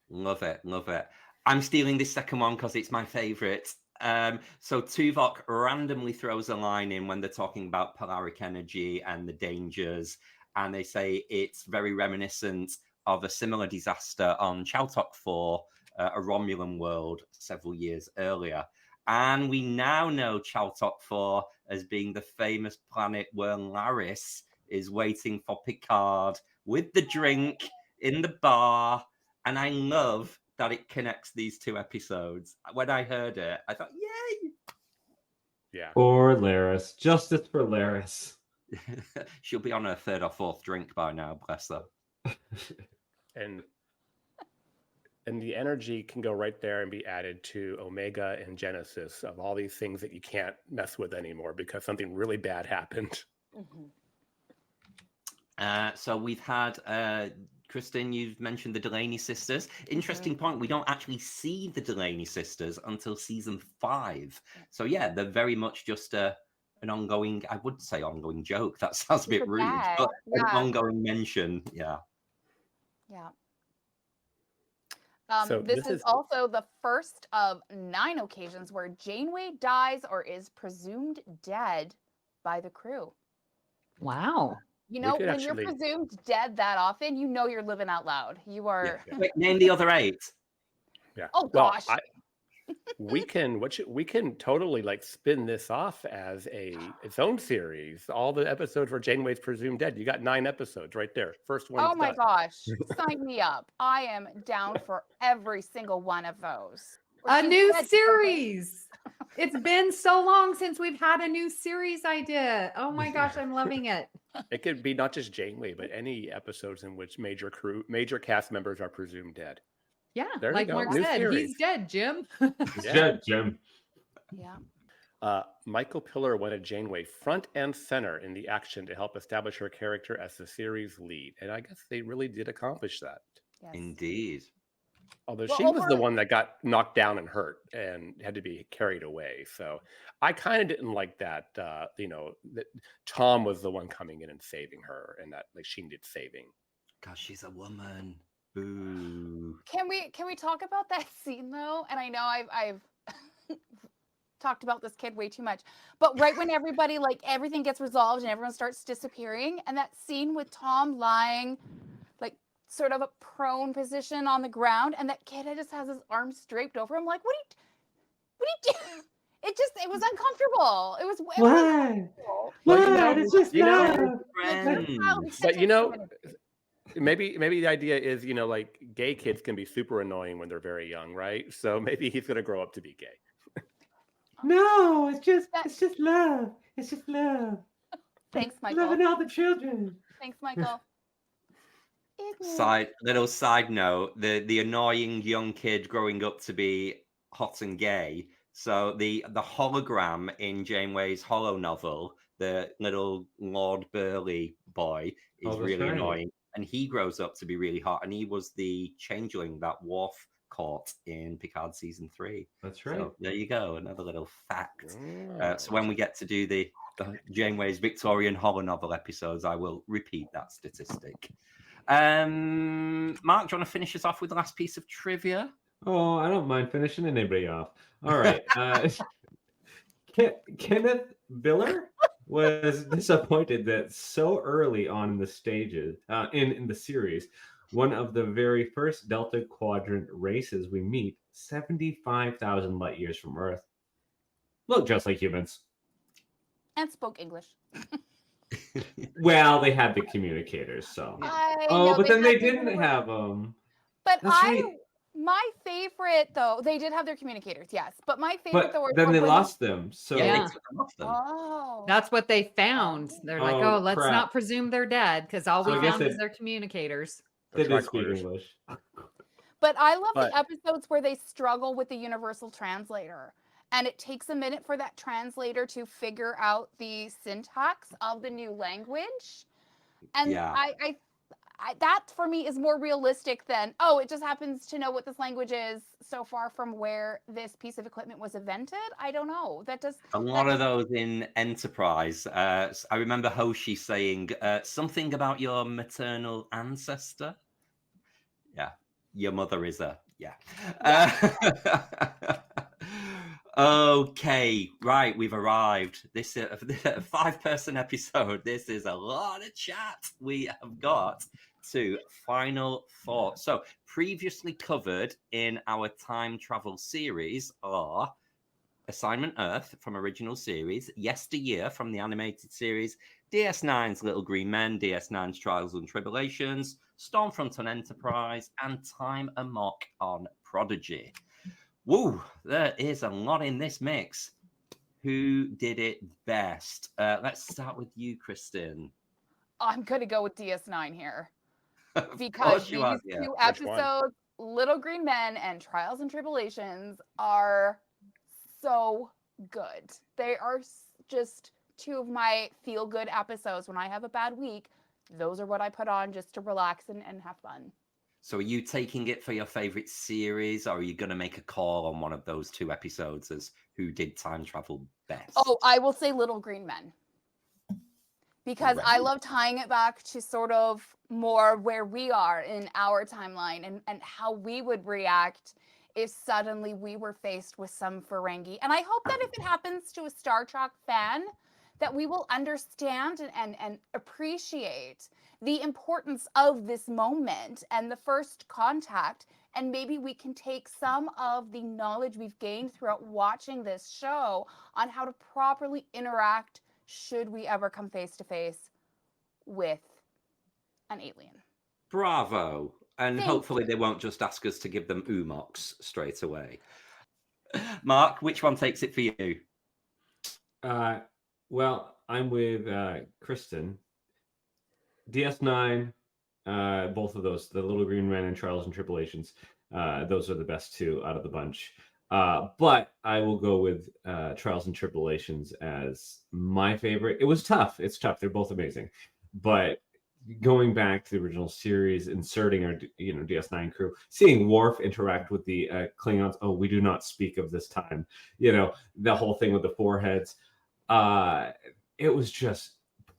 Love it, love it. I'm stealing this second one because it's my favorite. So Tuvok randomly throws a line in when they're talking about polaric energy and the dangers, and they say it's very reminiscent of a similar disaster on Chowtok 4, a Romulan world several years earlier. And we now know Chowtok 4 as being the famous planet where Laris is waiting for Picard with the drink in the bar. And I love that it connects these two episodes. When I heard it, I thought, yay! Yeah. For Laris. Justice for Laris. She'll be on her third or fourth drink by now, bless her. And the energy can go right there and be added to Omega and Genesis of all these things that you can't mess with anymore because something really bad happened. So we've had Kristin, you've mentioned the Delaney sisters. Interesting point. We don't actually see the Delaney sisters until season 5. So yeah, they're very much just an ongoing, I would say ongoing joke. That sounds a bit rude, but an ongoing mention. Yeah. Yeah. So this is also the first of 9 occasions where Janeway dies or is presumed dead by the crew. Wow. You know, could when you're actually- presumed dead that often, you know you're living out loud. You are. Yeah. Wait, name the other 8. Yeah. Oh gosh. We can totally like spin this off as its own series. All the episodes where Janeway's presumed dead. You got 9 episodes right there. First one. Oh my gosh. Sign me up. I am down for every single one of those. A new series. It's been so long since we've had a new series idea. Oh my gosh, I'm loving it. It could be not just Janeway, but any episodes in which major cast members are presumed dead. Yeah, There you like go. Mark New said, series. he's dead, Jim. Yeah. Jim. Yeah. Michael Piller wanted Janeway front and center in the action to help establish her character as the series lead. And I guess they really did accomplish that. Yes. Indeed. Although Well, she was the over- one that got knocked down and hurt and had to be carried away. So I kind of didn't like that, that Tom was the one coming in and saving her and that like she needed saving. Gosh, she's a woman. Boo. Can we talk about that scene though? And I know I've talked about this kid way too much, but right when everybody like everything gets resolved and everyone starts disappearing, and that scene with Tom lying like sort of a prone position on the ground, and that kid just has his arms draped over him, like what do you do? It was uncomfortable. It was uncomfortable. Well, It's just But maybe the idea is, like gay kids can be super annoying when they're very young, right? So maybe he's gonna grow up to be gay. No, it's just love. It's just love. Thanks, Michael. Loving all the children. Thanks, Michael. Little side note, the annoying young kid growing up to be hot and gay. So the hologram in Janeway's holo novel, the little Lord Burleigh boy, is really annoying. And he grows up to be really hot. And he was the changeling that Worf caught in Picard season 3. That's right. So there you go, another little fact. Oh. So when we get to do the Janeway's Victorian holo novel episodes, I will repeat that statistic. Mark, do you want to finish us off with the last piece of trivia? Oh, I don't mind finishing anybody off. All right. Kenneth Biller was disappointed that so early on in the stages, in the series, one of the very first Delta Quadrant races we meet, 75,000 light years from Earth, look just like humans. And spoke English. Well, they had the communicators, so. But then they didn't have them. But That's right. My favorite though, they did have their communicators, yes. But my favorite But though, then they lost them. So Yeah, Yeah. they took them off them. Oh, That's what they found. They're like, Oh, oh, let's crap. not presume they're dead because all So we I guess found is they- their communicators. they did speak Tricorders. English. But I love But- the episodes where they struggle with the universal translator. And it takes a minute for that translator to figure out the syntax of the new language. And Yeah. I that for me is more realistic than, oh, it just happens to know what this language is so far from where this piece of equipment was invented. I don't know. A lot of those in Enterprise. I remember Hoshi saying something about your maternal ancestor. Yeah, your mother is a Okay, right, we've arrived. This is a 5-person episode. This is a lot of chat. We have got to final thoughts. So, previously covered in our time travel series are Assignment Earth from original series, Yesteryear from the animated series, DS9's Little Green Men, DS9's Trials and Tribulations, Stormfront on Enterprise, and Time Amok on Prodigy. Woo, there is a lot in this mix. Who did it best? Let's start with you, Kristin. I'm going to go with DS9 here. Because these two episodes, Little Green Men and Trials and Tribulations, are so good. They are just two of my feel-good episodes. When I have a bad week, those are what I put on just to relax and have fun. So are you taking it for your favorite series, or are you going to make a call on one of those two episodes as who did time travel best? Oh, I will say Little Green Men. Because I love tying it back to sort of more where we are in our timeline and how we would react if suddenly we were faced with some Ferengi. And I hope that if it happens to a Star Trek fan, that we will understand and appreciate the importance of this moment and the first contact. And maybe we can take some of the knowledge we've gained throughout watching this show on how to properly interact should we ever come face to face with an alien. Bravo. And hopefully they won't just ask us to give them Umox straight away. Mark, which one takes it for you? Well, I'm with Kristin. DS9, both of those, the Little Green Men and Trials and Tribulations, those are the best two out of the bunch. But I will go with Trials and Tribulations as my favorite. It was tough. It's tough. They're both amazing. But going back to the original series, inserting our DS9 crew, seeing Worf interact with the Klingons. Oh, we do not speak of this time. The whole thing with the foreheads. It was just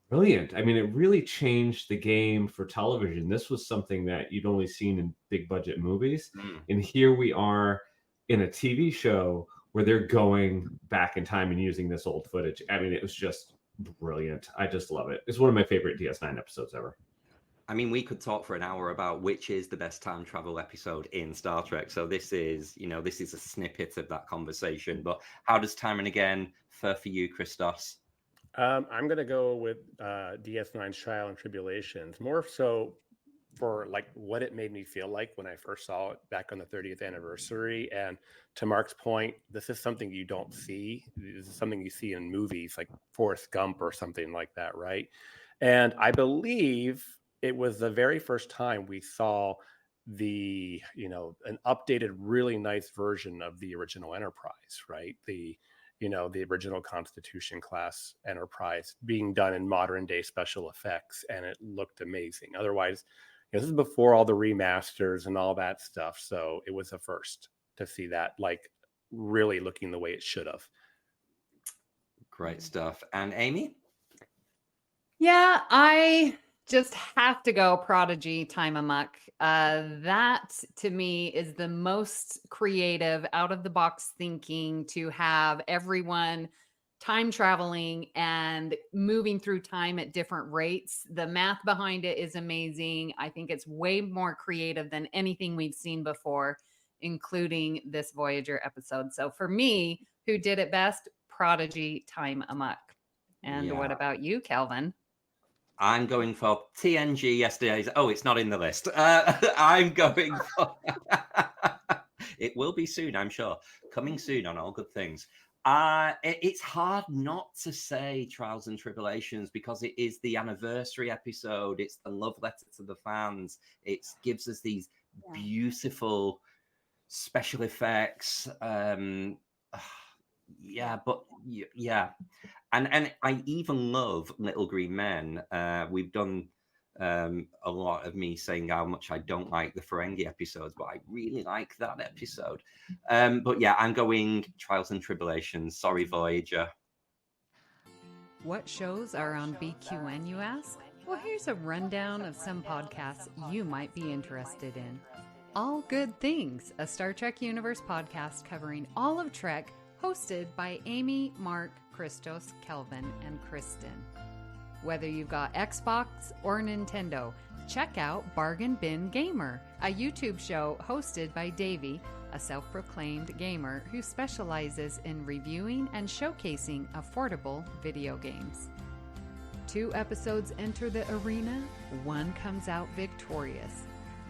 brilliant. I mean, it really changed the game for television. This was something that you'd only seen in big budget movies. And here we are in a TV show where they're going back in time and using this old footage. I mean, it was just brilliant. I just love it. It's one of my favorite DS9 episodes ever. I mean, we could talk for an hour about which is the best time travel episode in Star Trek. So this is a snippet of that conversation. But how does Time and Again fare for you, Christos? I'm going to go with DS9's Trial and Tribulations, more so for like what it made me feel like when I first saw it back on the 30th anniversary. And to Mark's point, this is something you don't see. This is something you see in movies like Forrest Gump or something like that, right? And I believe it was the very first time we saw an updated, really nice version of the original Enterprise, right? The original Constitution class Enterprise being done in modern day special effects, and it looked amazing. Otherwise, this is before all the remasters and all that stuff. So it was a first to see that, like, really looking the way it should have. Great stuff. And Amy? Yeah, I just have to go Prodigy Time Amok. That to me is the most creative, out of the box thinking to have everyone time traveling and moving through time at different rates. The math behind it is amazing. I think it's way more creative than anything we've seen before, including this Voyager episode. So for me, who did it best? Prodigy Time Amok. And what about you, Kelvin? I'm going for TNG Yesterday's. Oh, it's not in the list. I'm going for. It will be soon, I'm sure. Coming soon on All Good Things. It's hard not to say Trials and Tribulations because it is the anniversary episode. It's the love letter to the fans. It gives us these beautiful special effects. Yeah, but yeah, and I even love Little Green Men. We've done a lot of me saying how much I don't like the Ferengi episodes, but I really like that episode. But yeah, I'm going Trials and Tribulations. Sorry, Voyager. What shows are on BQN, you ask? Well, here's a rundown of some podcasts you might be interested in. All Good Things, a Star Trek Universe podcast covering all of Trek, hosted by Amy, Mark, Christos, Kelvin, and Kristin. Whether you've got Xbox or Nintendo, check out Bargain Bin Gamer, a YouTube show hosted by Davey, a self-proclaimed gamer who specializes in reviewing and showcasing affordable video games. 2 episodes enter the arena, 1 comes out victorious.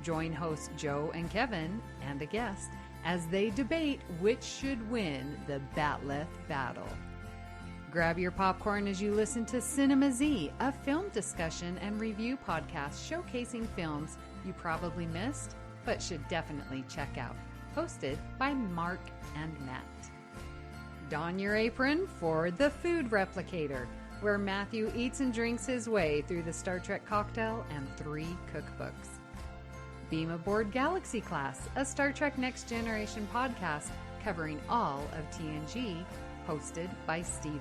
Join hosts Joe and Kevin and a guest as they debate which should win the Batleth battle. Grab your popcorn as you listen to Cinema Z, a film discussion and review podcast showcasing films you probably missed but should definitely check out. Hosted by Mark and Matt. Don your apron for The Food Replicator, where Matthew eats and drinks his way through the Star Trek cocktail and 3 cookbooks. Beam Aboard Galaxy Class, a Star Trek Next Generation podcast covering all of TNG, hosted by Steven.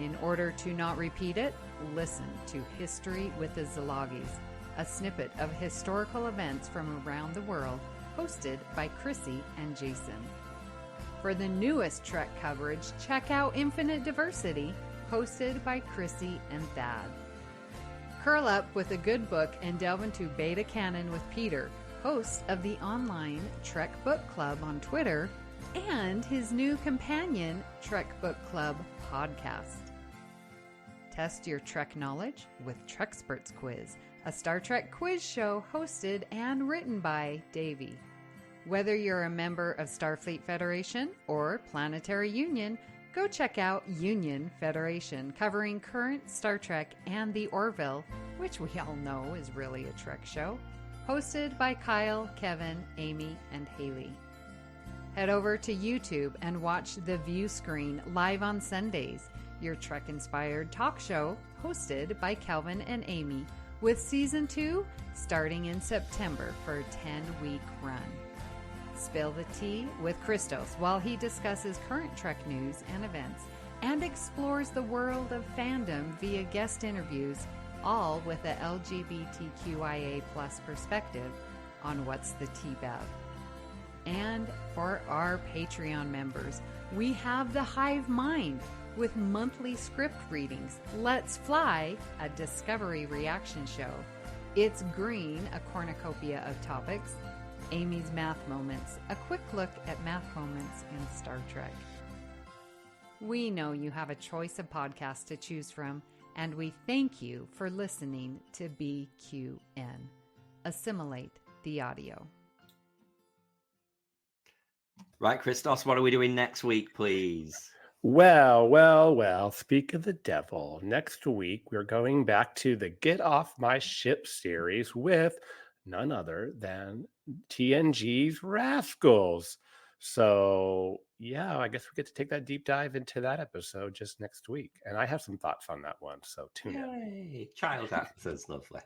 In order to not repeat it, listen to History with the Szilagys, a snippet of historical events from around the world, hosted by Chrissy and Jason. For the newest Trek coverage, check out Infinite Diversity, hosted by Chrissy and Thad. Curl up with a good book and delve into beta canon with Peter, host of the online Trek Book Club on Twitter, and his new companion, Trek Book Club podcast. Test your Trek knowledge with Treksperts Quiz, a Star Trek quiz show hosted and written by Davey. Whether you're a member of Starfleet Federation or Planetary Union, go check out Union Federation, covering current Star Trek and the Orville, which we all know is really a Trek show, hosted by Kyle, Kevin, Amy, and Haley. Head over to YouTube and watch The View Screen live on Sundays, your Trek-inspired talk show hosted by Kelvin and Amy, with Season 2 starting in September for a 10-week run. Spill the tea with Christos while he discusses current Trek news and events and explores the world of fandom via guest interviews, all with a LGBTQIA+ perspective on What's the Tea-Bev. And for our Patreon members, we have the Hive Mind with monthly script readings, Let's Fly, a Discovery reaction show, It's Green, a cornucopia of topics, Amy's Math Moments, a quick look at math moments in Star Trek. We know you have a choice of podcasts to choose from, and we thank you for listening to BQN. Assimilate the audio. Right, Christos, what are we doing next week, please? Well, speak of the devil. Next week, we're going back to the Get Off My Ship series with none other than TNG's Rascals. So, yeah, I guess we get to take that deep dive into that episode just next week. And I have some thoughts on that one, so tune in. Yay, child actors, lovely.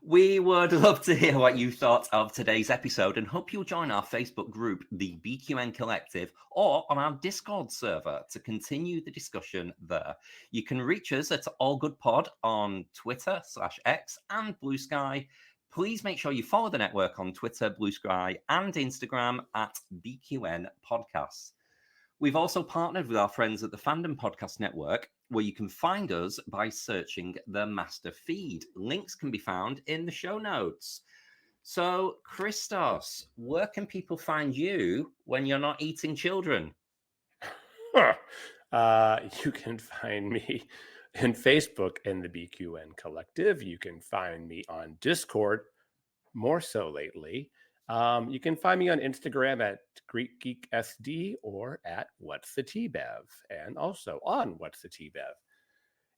We would love to hear what you thought of today's episode and hope you'll join our Facebook group, the BQN Collective, or on our Discord server to continue the discussion there. You can reach us at All Good Pod on Twitter /X and Bluesky. Please make sure you follow the network on Twitter, Bluesky, and Instagram at BQN Podcasts. We've also partnered with our friends at the Fandom Podcast Network, where you can find us by searching the master feed. Links can be found in the show notes. So, Christos, where can people find you when you're not eating children? You can find me in Facebook in the BQN Collective. You can find me on Discord, more so lately. You can find me on Instagram at Greek Geek SD or at What's the Tea-Bev, and also on What's the Tea-Bev.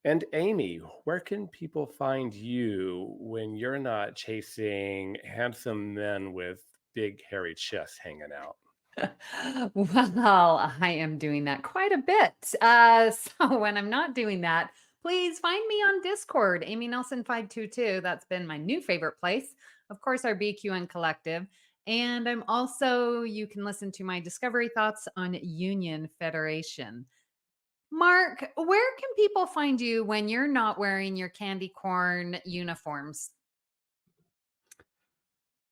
And Amy, where can people find you when you're not chasing handsome men with big hairy chests hanging out? Well, I am doing that quite a bit. So when I'm not doing that, please find me on Discord, Amy Nelson 522. That's been my new favorite place. Of course, our BQN Collective. And you can listen to my discovery thoughts on Union Federation. Mark, where can people find you when you're not wearing your candy corn uniforms?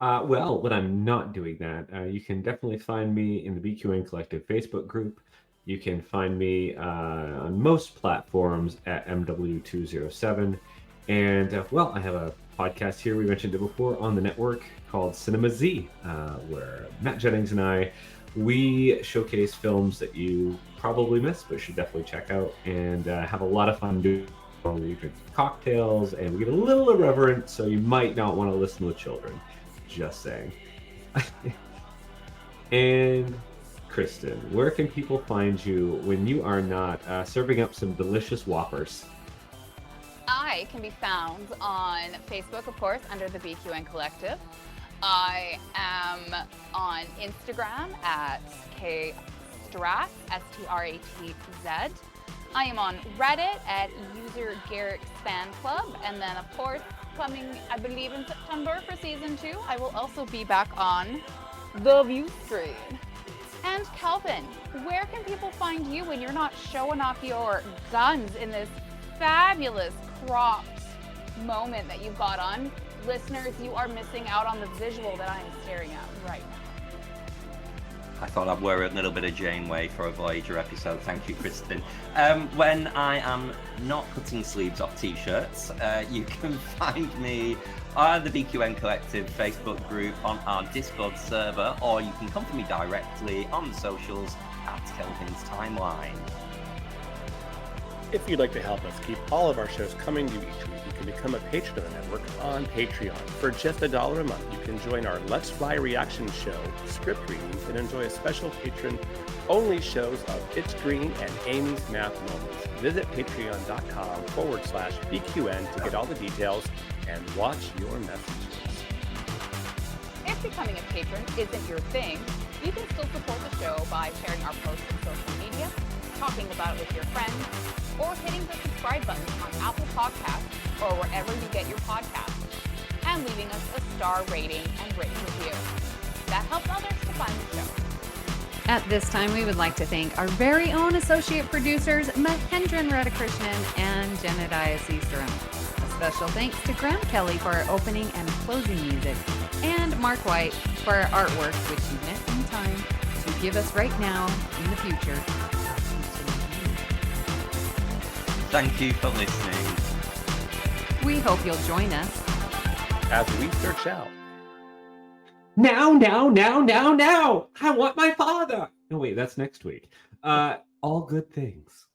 Well, when I'm not doing that, you can definitely find me in the BQN Collective Facebook group. You can find me on most platforms at MW207. And, I have a podcast here, we mentioned it before, on the network called Cinema Z, where Matt Jennings and I, we showcase films that you probably missed, but should definitely check out, and have a lot of fun doing. We drink cocktails, and we get a little irreverent, so you might not want to listen with children. Just saying. And Kristin, where can people find you when you are not serving up some delicious Whoppers? I can be found on Facebook, of course, under the BQN Collective. I am on Instagram at kstratz, STRATZ. I am on Reddit at user Garrick's Fan Club, and then of course, coming, I believe, in September for season 2, I will also be back on the view screen. And Kelvin, where can people find you when you're not showing off your guns in this fabulous cropped moment that you've got on? Listeners, you are missing out on the visual that I am staring at right now. I thought I'd wear a little bit of Janeway for a Voyager episode. Thank you, Kristin. When I am not cutting sleeves off t-shirts, you can find me on the BQN Collective Facebook group, on our Discord server, or you can come to me directly on the socials at Kelvin's Timeline. If you'd like to help us keep all of our shows coming to you each week, you can become a patron of the network on Patreon. For just $1 a month, you can join our Let's Fly reaction show, script readings, and enjoy a special patron-only shows of It's Green and Amy's Math Moments. Visit patreon.com/BQN to get all the details and watch your messages. If becoming a patron isn't your thing, you can still support the show by sharing our posts on social media, talking about it with your friends, or hitting the subscribe button on Apple Podcasts or wherever you get your podcasts, and leaving us a star rating and written review. That helps others to find the show. At this time, we would like to thank our very own associate producers, Mahendran Radhakrishnan and Jenediah Seastrum. A special thanks to Graham Kelly for our opening and closing music, and Mark White for our artwork, which he met in time to give us right now in the future. Thank you for listening. We hope you'll join us as we search out. Now! I want my father! No, wait, that's next week. All good things.